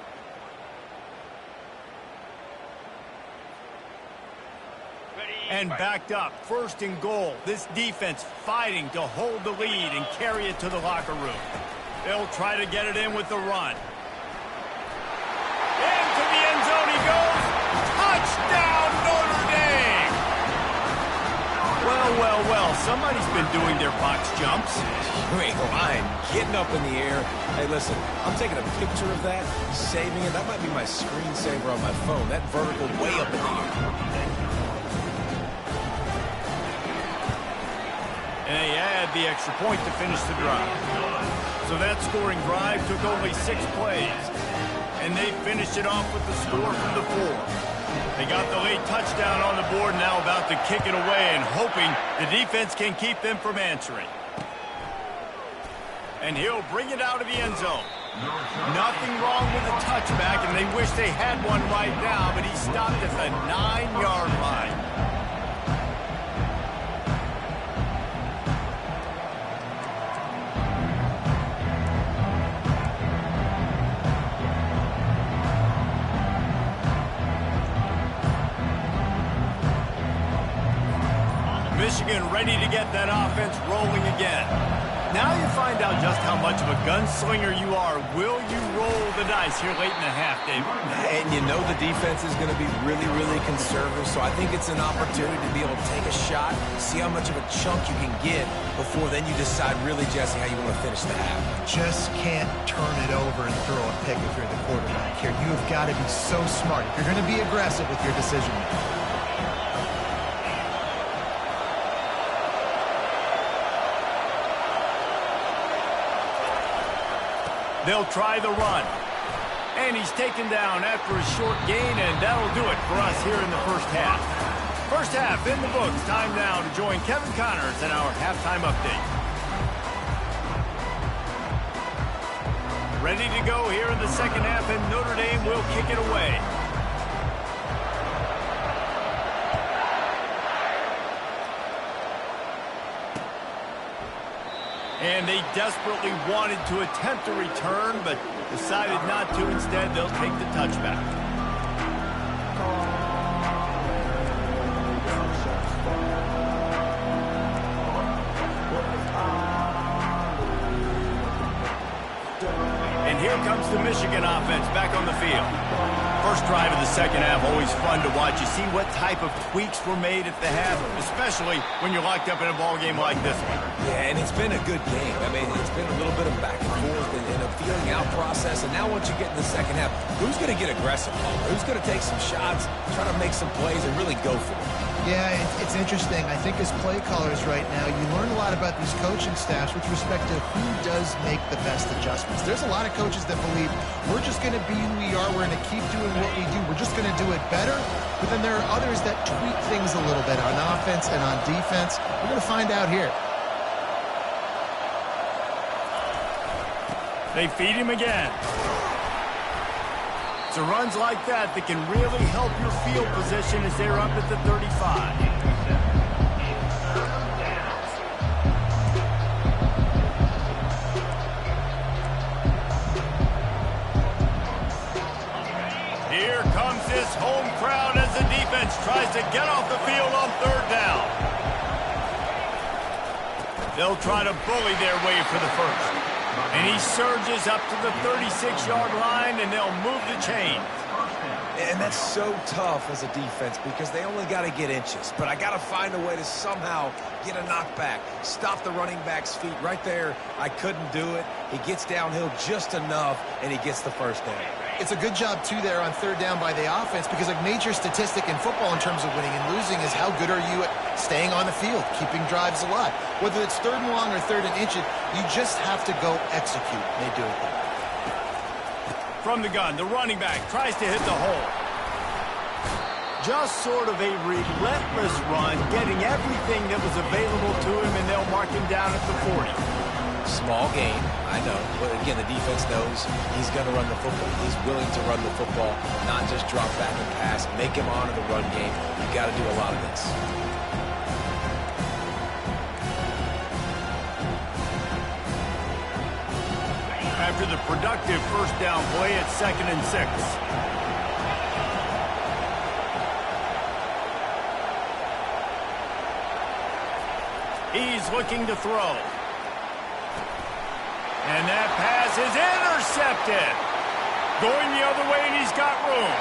And backed up, 1st and goal. This defense fighting to hold the lead and carry it to the locker room. They'll try to get it in with the run. Into the end zone he goes. Touchdown, Notre Dame! Well, somebody's been doing their box jumps. You ain't lying. Getting up in the air. Hey, listen, I'm taking a picture of that, saving it. That might be my screensaver on my phone. That vertical way up in the air. And they add the extra point to finish the drive. So that scoring drive took only 6 plays. And they finished it off with the score from the 4. They got the late touchdown on the board, now about to kick it away and hoping the defense can keep them from answering. And he'll bring it out of the end zone. Nothing wrong with the touchback, and they wish they had one right now, but he stopped at the 9-yard line. Michigan ready to get that offense rolling again. Now you find out just how much of a gunslinger you are. Will you roll the dice here late in the half, David? And you know the defense is going to be really, really conservative, so I think it's an opportunity to be able to take a shot, see how much of a chunk you can get before then you decide really, Jesse, how you want to finish the half. Just can't turn it over and throw a pick if you're the quarterback here. You have got to be so smart if you're going to be aggressive with your decision making. They'll try the run. And he's taken down after a short gain, and that'll do it for us here in the first half. First half in the books. Time now to join Kevin Connors in our halftime update. Ready to go here in the second half, and Notre Dame will kick it away. And they desperately wanted to attempt a return, but decided not to. Instead, they'll take the touchback. And here comes the Michigan offense back on the field. First drive of the second half, always fun to watch. You see what type of tweaks were made at the half, especially when you're locked up in a ball game like this one. Yeah, and it's been a good game. I mean, it's been a little bit of back and forth and a feeling out process. And now once you get in the second half, who's going to get aggressive? Who's going to take some shots, try to make some plays, and really go for it? Yeah, it's interesting. I think as play callers right now, you learn a lot about these coaching staffs with respect to who does make the best adjustments. There's a lot of coaches that believe we're just going to be who we are. We're going to keep doing what we do. We're just going to do it better. But then there are others that tweak things a little bit on offense and on defense. We're going to find out here. They feed him again. So runs like that can really help your field position as they're up at the 35. Here comes this home crowd as the defense tries to get off the field on 3rd down. They'll try to bully their way for the first. And he surges up to the 36-yard line, and they'll move the chain. And that's so tough as a defense because they only got to get inches. But I got to find a way to somehow get a knockback, stop the running back's feet right there. I couldn't do it. He gets downhill just enough, and he gets the first down. It's a good job, too, there on third down by the offense because a major statistic in football in terms of winning and losing is how good are you at staying on the field, keeping drives alive. Whether it's third and long or third and inches, you just have to go execute. They do it. From the gun, the running back tries to hit the hole. Just sort of a relentless run, getting everything that was available to him, and they'll mark him down at the 40. Small gain, I know. But again, the defense knows he's going to run the football. He's willing to run the football, not just drop back and pass. Make him honor the run game. You got to do a lot of this. After the productive first down play at 2nd and 6. He's looking to throw. And that pass is intercepted. Going the other way, and he's got room.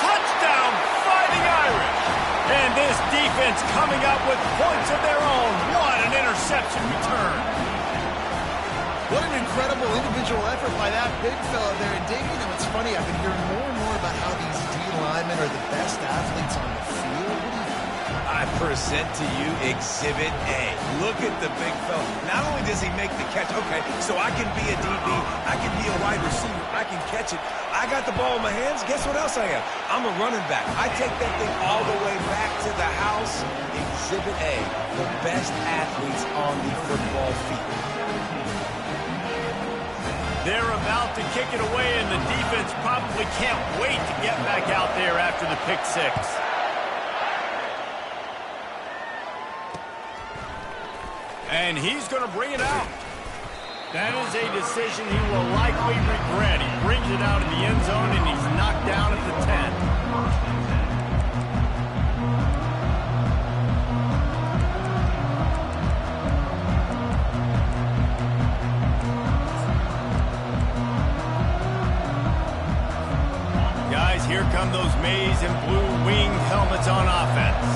Touchdown, Fighting Irish. And this defense coming up with points of their own. What an interception return. What an incredible individual effort by that big fella there. And Dave, you know, it's funny, I've been hearing more and more about how these D linemen are the best athletes on the field. What do you think? I present to you Exhibit A. Look at the big fella. Not only does he make the catch, okay, so I can be a DB, I can be a wide receiver, I can catch it. I got the ball in my hands. Guess what else I am? I'm a running back. I take that thing all the way back to the house. Exhibit A, the best athletes on the football field. They're about to kick it away, and the defense probably can't wait to get back out there after the pick six. And he's going to bring it out. That is a decision he will likely regret. He brings it out in the end zone, and he's knocked down at the 10. Here come those maize and blue wing helmets on offense.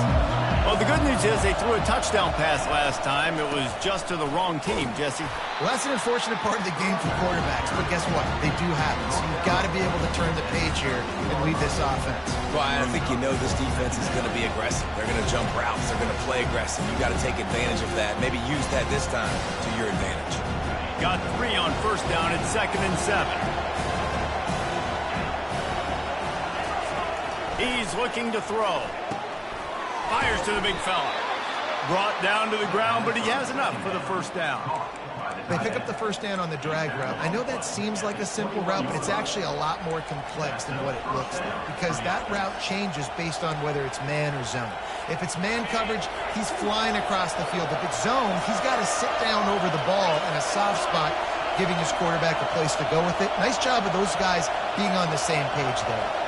Well, the good news is they threw a touchdown pass last time. It was just to the wrong team, Jesse. Well, that's an unfortunate part of the game for quarterbacks, but guess what? They do happen. So you've got to be able to turn the page here and lead this offense. Well, I think you know this defense is going to be aggressive. They're going to jump routes. They're going to play aggressive. You got to take advantage of that. Maybe use that this time to your advantage. Got 3 on first down at 2nd and 7. He's looking to throw. Fires to the big fella. Brought down to the ground, but he has enough for the first down. They pick up the first down on the drag route. I know that seems like a simple route, but it's actually a lot more complex than what it looks like because that route changes based on whether it's man or zone. If it's man coverage, he's flying across the field. If it's zone, he's got to sit down over the ball in a soft spot, giving his quarterback a place to go with it. Nice job of those guys being on the same page there.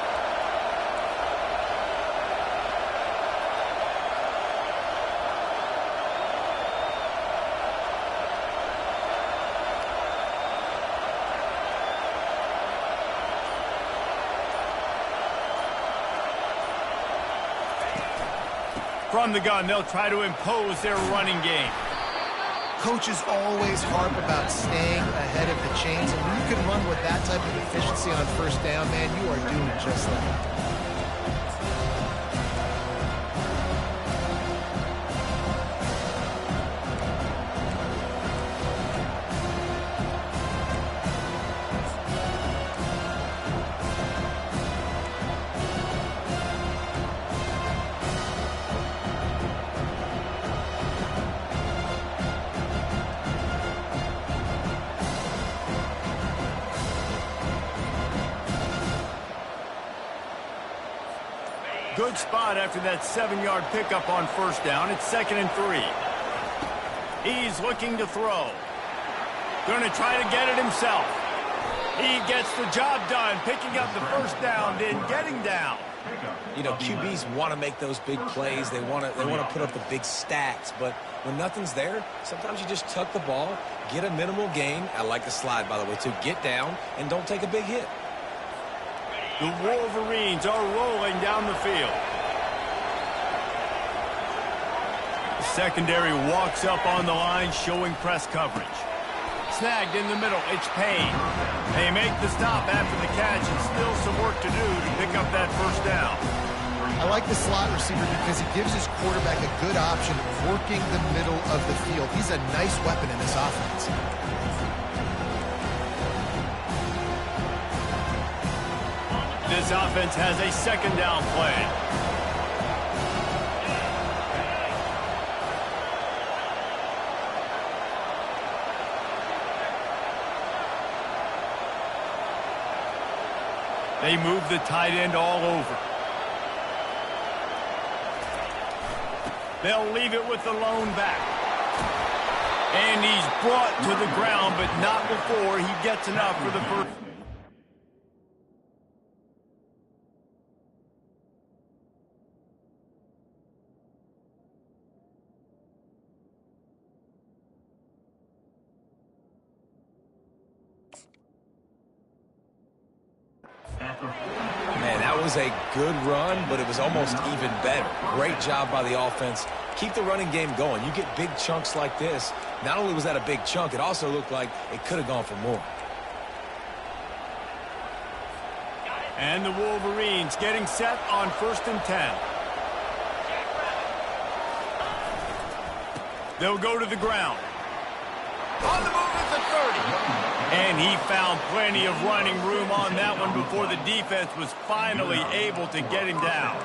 From the gun, they'll try to impose their running game. Coaches always harp about staying ahead of the chains, and when you can run with that type of efficiency on first down, man, you are doing just that. Good spot after that 7-yard pickup on first down. It's 2nd and 3. He's looking to throw. Going to try to get it himself. He gets the job done, picking up the first down, then getting down. You know, QBs want to make those big plays. They want to put up the big stats. But when nothing's there, sometimes you just tuck the ball, get a minimal gain. I like the slide, by the way, too. Get down and don't take a big hit. The Wolverines are rolling down the field. The secondary walks up on the line, showing press coverage. snagged in the middle. It's Payne. They make the stop after the catch, and still some work to do to pick up that first down. I like the slot receiver because he gives his quarterback a good option working the middle of the field. He's a nice weapon in this offense. This offense has a second down play. They move the tight end all over. They'll leave it with the lone back. And he's brought to the ground, but not before he gets enough for the first. Man, that was a good run, but it was almost even better. Great job by the offense. Keep the running game going. You get big chunks like this. Not only was that a big chunk, it also looked like it could have gone for more. And the Wolverines getting set on 1st and 10. They'll go to the ground. On the move at the 30. And he found plenty of running room on that one before the defense was finally able to get him down.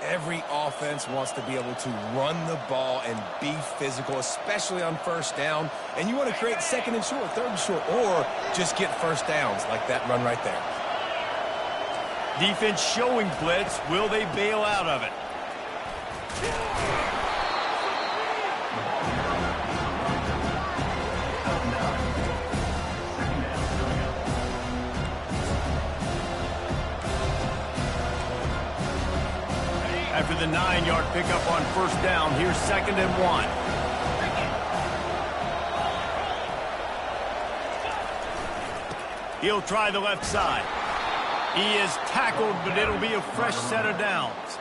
Every offense wants to be able to run the ball and be physical, especially on first down. And you want to create second and short, third and short, or just get first downs like that run right there. Defense showing blitz. Will they bail out of it? After the 9-yard pickup on first down, here's 2nd and 1. He'll try the left side. He is tackled, but it'll be a fresh set of downs.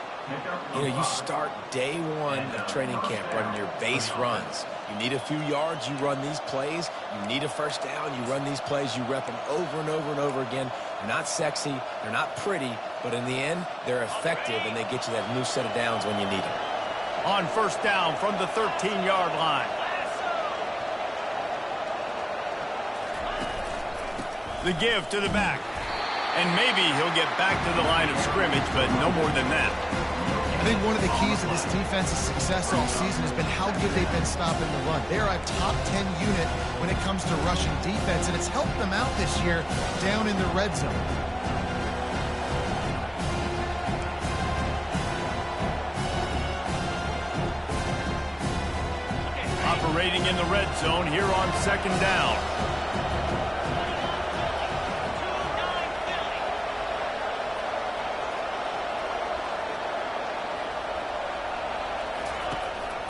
You know, you start day one of training camp running your base runs. You need a few yards, you run these plays. You need a first down, you run these plays. You rep them over and over and over again. They're not sexy, they're not pretty, but in the end, they're effective, and they get you that new set of downs when you need them. On first down from the 13-yard line. The give to the back. And maybe he'll get back to the line of scrimmage, but no more than that. I think one of the keys to this defense's success all season has been how good they've been stopping the run. They are a top 10 unit when it comes to rushing defense, and it's helped them out this year down in the red zone. Operating in the red zone here on 2nd down.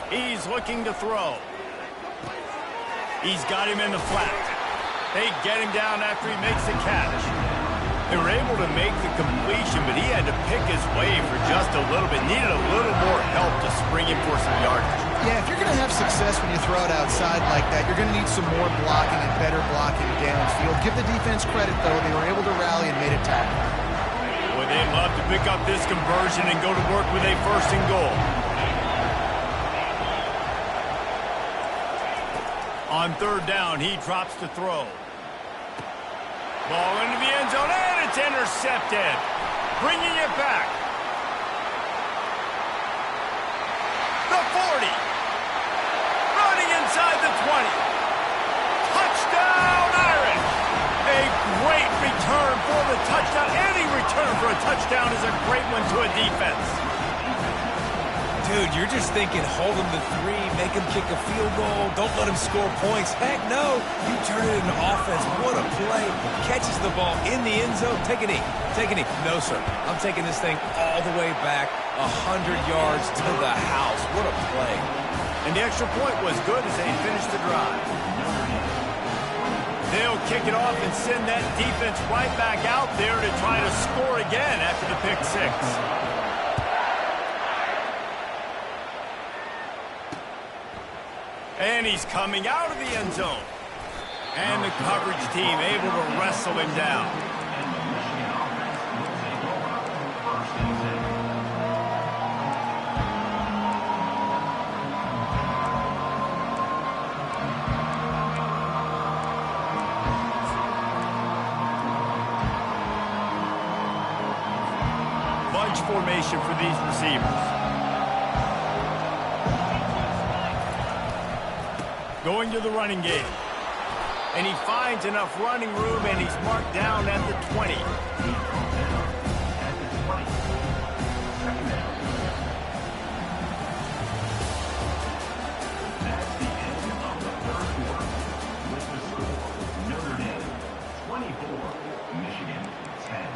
He's looking to throw. He's got him in the flat. They get him down after he makes the catch. They were able to make the completion, but he had to pick his way for just a little bit. Needed a little more help to spring him for some yardage. Yeah, if you're going to have success when you throw it outside like that, you're going to need some more blocking and better blocking downfield. Give the defense credit, though. They were able to rally and made a tackle. Boy, they'd love to pick up this conversion and go to work with a 1st and goal. On 3rd down, he drops to throw. Ball into the end zone, and it's intercepted. Bringing it back. The 40. Running inside the 20. Touchdown, Irish. A great return for the touchdown. Any return for a touchdown is a great one to a defense. Dude, you're just thinking, hold him to 3, make him kick a field goal, don't let him score points. Heck no, you turn it into offense. What a play. Catches the ball in the end zone. Take a knee. Take a knee. No, sir. I'm taking this thing all the way back 100 yards to the house. What a play. And the extra point was good as they finished the drive. They'll kick it off and send that defense right back out there to try to score again after the pick 6. And he's coming out of the end zone. And the coverage team able to wrestle him down. And the Michigan offense will take over. First and 10. Bunch formation for these receivers. Going to the running game. And he finds enough running room, and he's marked down at the 20. At the 20. Second down. That's the end of the third quarter. With the score, Notre Dame 24, Michigan 10.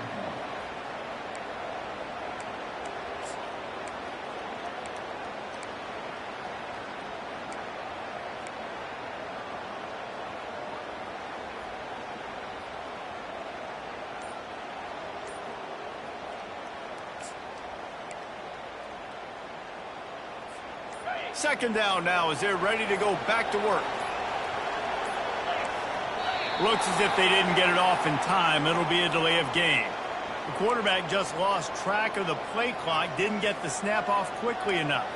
Second down now as they're ready to go back to work. Looks as if they didn't get it off in time. It'll be a delay of game. The quarterback just lost track of the play clock, didn't get the snap off quickly enough.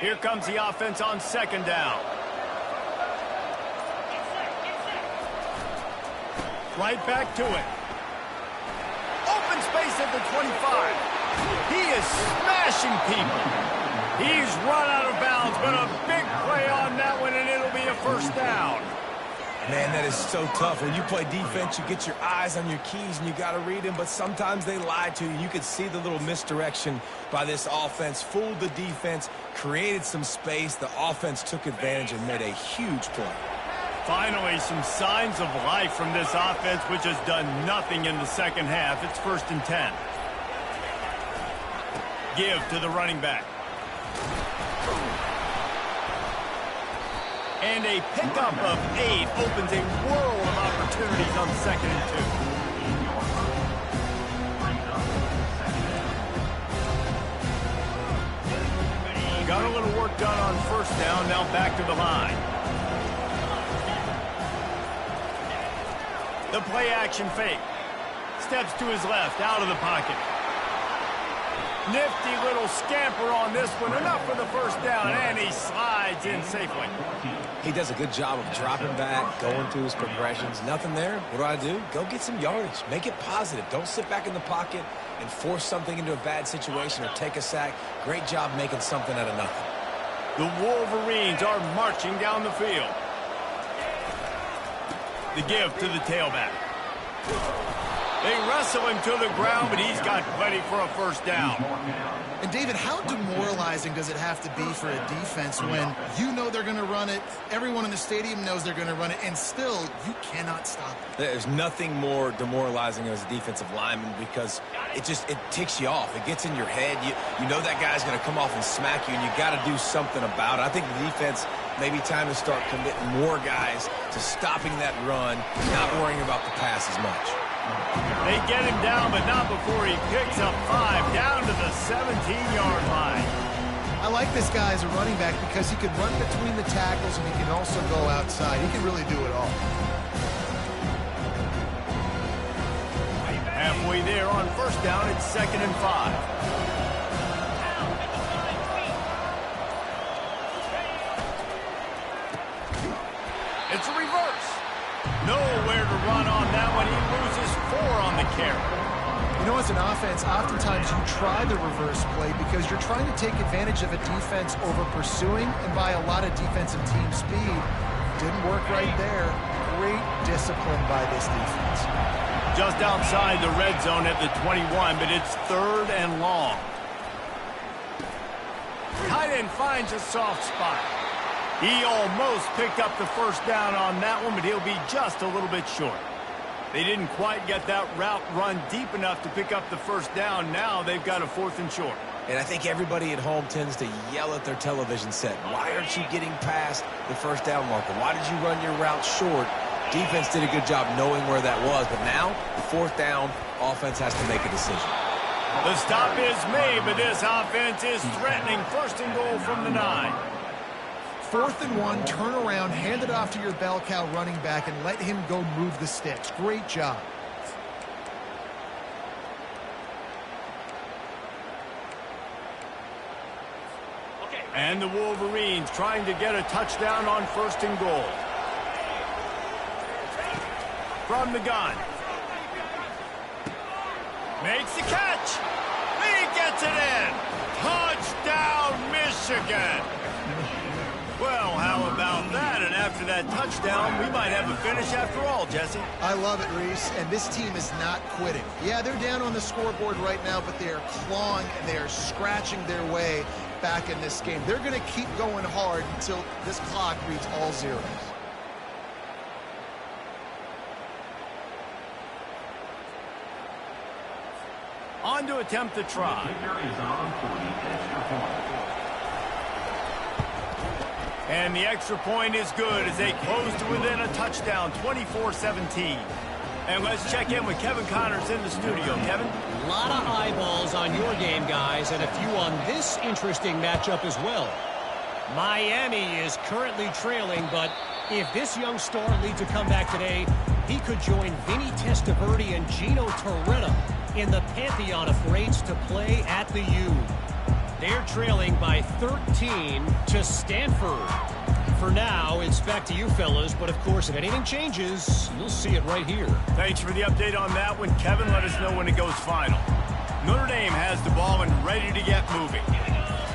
Here comes the offense on second down. Right back to it. Open space at the 25. He is smashing people. He's run out of bounds, but a big play on that one, and it'll be a first down. Man, that is so tough. When you play defense, you get your eyes on your keys, and you got to read them, but sometimes they lie to you. You could see the little misdirection by this offense, fooled the defense, created some space. The offense took advantage and made a huge play. Finally, some signs of life from this offense, which has done nothing in the second half. It's first and 10. Give to the running back. And a pickup of 8 opens a world of opportunities on second and 2. Got a little work done on first down, now back to the line. The play action fake. Steps to his left, out of the pocket. Nifty little scamper on this one, enough for the first down, and he slides in safely. He does a good job of dropping back, going through his progressions. Nothing there. What do? Go get some yardage. Make it positive. Don't sit back in the pocket and force something into a bad situation or take a sack. Great job making something out of nothing. The Wolverines are marching down the field. The give to the tailback. They wrestle him to the ground, but he's got plenty for a first down. And David, how demoralizing does it have to be for a defense when you know they're going to run it, everyone in the stadium knows they're going to run it, and still you cannot stop it? There's nothing more demoralizing as a defensive lineman because it ticks you off. It gets in your head. You know that guy's going to come off and smack you, and you got to do something about it. I think the defense maybe time to start committing more guys to stopping that run, not worrying about the pass as much. They get him down, but not before he picks up 5 down to the 17-yard line. I like this guy as a running back because he can run between the tackles and he can also go outside. He can really do it all. Halfway there on first down, it's second and 5. It's a reverse. Nowhere to run on that one. He loses 4 on the carry. You know, as an offense, oftentimes you try the reverse play because you're trying to take advantage of a defense over pursuing and by a lot of defensive team speed. Didn't work right there. Great discipline by this defense. Just outside the red zone at the 21, but it's third and long. Tight end finds a soft spot. He almost picked up the first down on that one, but he'll be just a little bit short. They didn't quite get that route run deep enough to pick up the first down. Now they've got a 4th and short. And I think everybody at home tends to yell at their television set. Why aren't you getting past the first down marker? Why did you run your route short? Defense did a good job knowing where that was, but now, 4th down, offense has to make a decision. The stop is made, but this offense is threatening 1st and goal from the 9. 4th and 1, turn around, hand it off to your bell cow running back, and let him go move the sticks. Great job. And the Wolverines trying to get a touchdown on 1st and goal. From the gun. Makes the catch. He gets it in. Touchdown, Michigan. Well, how about that? And after that touchdown, we might have a finish after all, Jesse. I love it, Reese, and this team is not quitting. Yeah, they're down on the scoreboard right now, but they are clawing and they are scratching their way back in this game. They're going to keep going hard until this clock reads all zeros. On to attempt the try. And the extra point is good as they close to within a touchdown, 24-17. And let's check in with Kevin Connors in the studio. Kevin? A lot of eyeballs on your game, guys, and a few on this interesting matchup as well. Miami is currently trailing, but if this young star leads a comeback today, he could join Vinny Testaverde and Gino Torretta in the pantheon of greats to play at the U. They're trailing by 13 to Stanford. For now, it's back to you fellas, but of course, if anything changes, you'll see it right here. Thanks for the update on that one, Kevin. Let us know when it goes final. Notre Dame has the ball and ready to get moving.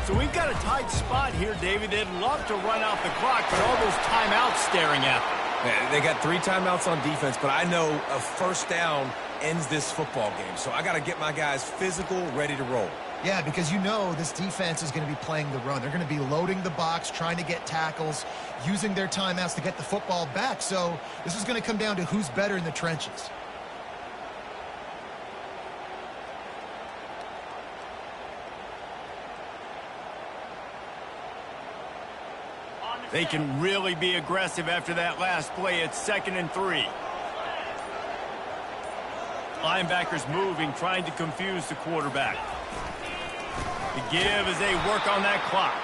So we've got a tight spot here, David. They'd love to run out the clock, but all those timeouts staring at them. Man, they got 3 timeouts on defense, but I know a 1st down ends this football game. So I got to get my guys physical, ready to roll. Yeah, because you know this defense is going to be playing the run. They're going to be loading the box, trying to get tackles, using their timeouts to get the football back. So this is going to come down to who's better in the trenches. They can really be aggressive after that last play. It's 2nd and 3. Linebackers moving, trying to confuse the quarterback. The give as they work on that clock.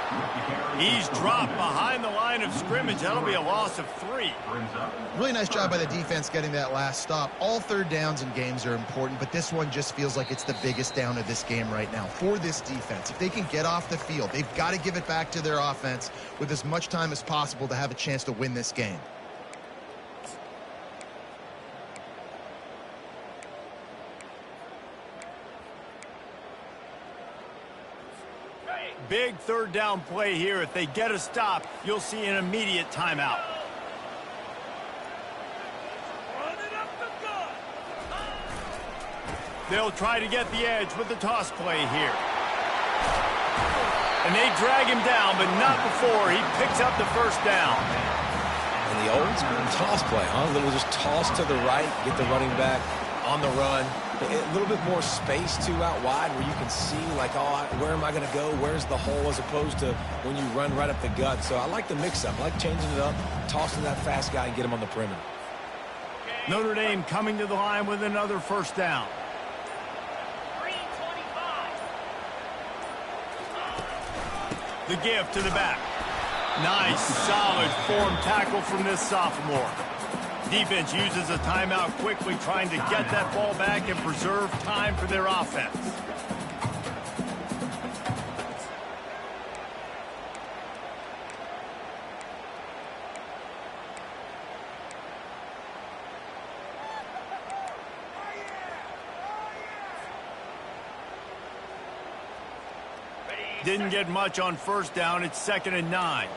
He's dropped behind the line of scrimmage. That'll be a loss of 3. Really nice job by the defense getting that last stop. All 3rd downs in games are important, but this one just feels like it's the biggest down of this game right now for this defense. If they can get off the field, they've got to give it back to their offense with as much time as possible to have a chance to win this game. Big 3rd down play here. If they get a stop, you'll see an immediate timeout. They'll try to get the edge with the toss play here. And they drag him down, but not before he picks up the 1st down. And the old school toss play, huh? A little just toss to the right, get the running back on the run. A little bit more space, too, out wide where you can see, like, oh, where am I going to go? Where's the hole as opposed to when you run right up the gut. So I like the mix-up. I like changing it up, tossing that fast guy and get him on the perimeter. Notre Dame coming to the line with another 1st down. The give to the back. Nice, solid form tackle from this sophomore. Defense uses a timeout quickly, trying to get that ball back and preserve time for their offense. Didn't get much on 1st down. It's 2nd and 9.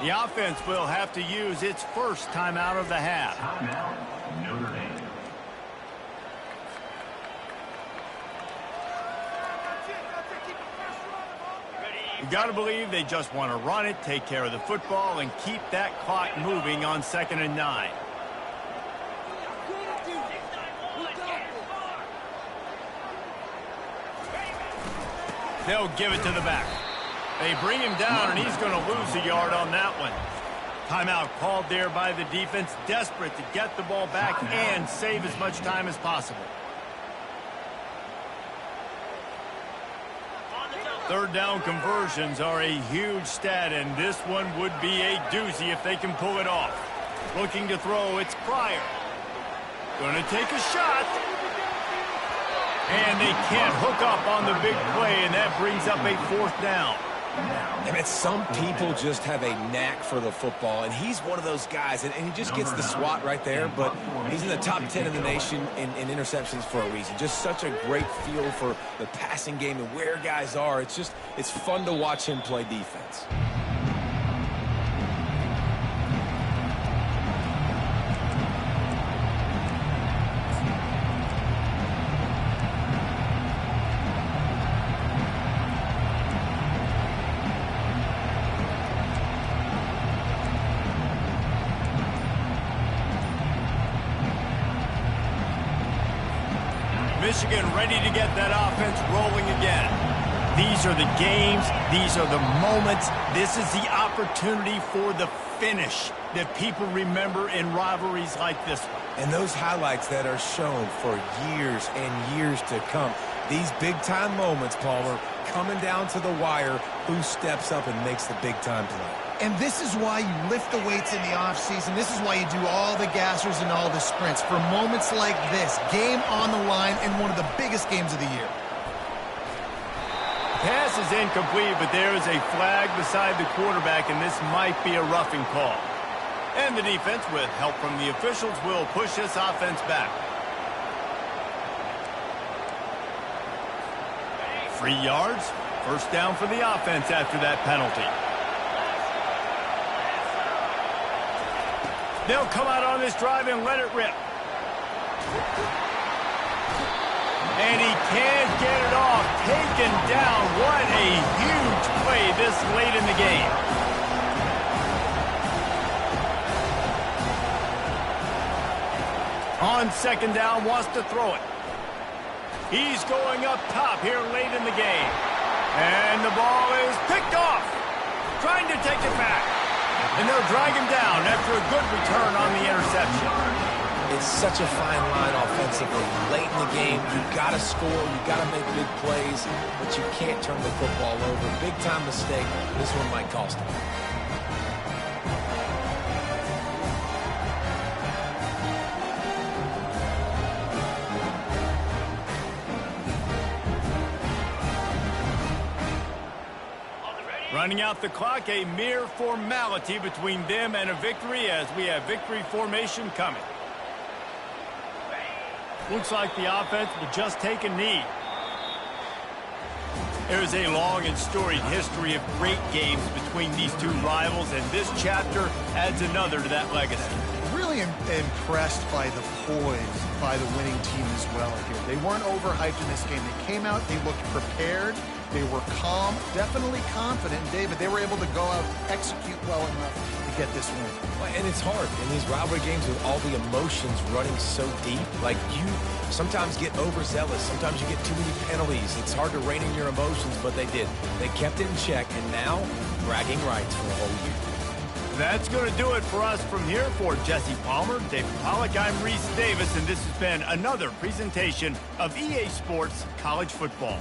The offense will have to use its 1st timeout of the half. Timeout, Notre Dame. You got to believe they just want to run it, take care of the football, and keep that clock moving on 2nd and 9. They'll give it to the back. They bring him down, and he's going to lose a yard on that one. Timeout called there by the defense, desperate to get the ball back and save as much time as possible. Third down conversions are a huge stat, and this one would be a doozy if they can pull it off. Looking to throw, it's Pryor. Going to take a shot. And they can't hook up on the big play, and that brings up a fourth down. I mean, some people just have a knack for the football, and he's one of those guys, and he just gets the swat right there, but he's in the top 10 in the nation in interceptions for a reason. Just such a great feel for the passing game and where guys are. It's fun to watch him play defense. Michigan ready to get that offense rolling again. These are the games. These are the moments. This is the opportunity for the finish that people remember in rivalries like this one. And those highlights that are shown for years and years to come. These big-time moments, Palmer, coming down to the wire, who steps up and makes the big-time play. And this is why you lift the weights in the offseason. This is why you do all the gassers and all the sprints. For moments like this, game on the line in one of the biggest games of the year. Pass is incomplete, but there is a flag beside the quarterback, and this might be a roughing call. And the defense, with help from the officials, will push this offense back. 3 yards, first down for the offense after that penalty. They'll come out on this drive and let it rip. And he can't get it off. Taken down. What a huge play this late in the game. On second down, wants to throw it. He's going up top here late in the game. And the ball is picked off. Trying to take it back. And they'll drag him down after a good return on the interception. It's such a fine line offensively. Late in the game, you've got to score, you've got to make big plays, but you can't turn the football over. Big-time mistake. This one might cost him. Running out the clock, a mere formality between them and a victory as we have victory formation coming. Looks like the offense will just take a knee. There's a long and storied history of great games between these two rivals, and this chapter adds another to that legacy. Really impressed by the poise by the winning team as well here. They weren't overhyped in this game. They came out, they looked prepared, they were calm, definitely confident. And David, they were able to go out and execute well enough to get this win. And it's hard in these rivalry games with all the emotions running so deep. Like, you sometimes get overzealous. Sometimes you get too many penalties. It's hard to rein in your emotions, but they did. They kept it in check, and now bragging rights for a whole year. That's going to do it for us from here. For Jesse Palmer, David Pollack, I'm Reese Davis, and this has been another presentation of EA Sports College Football.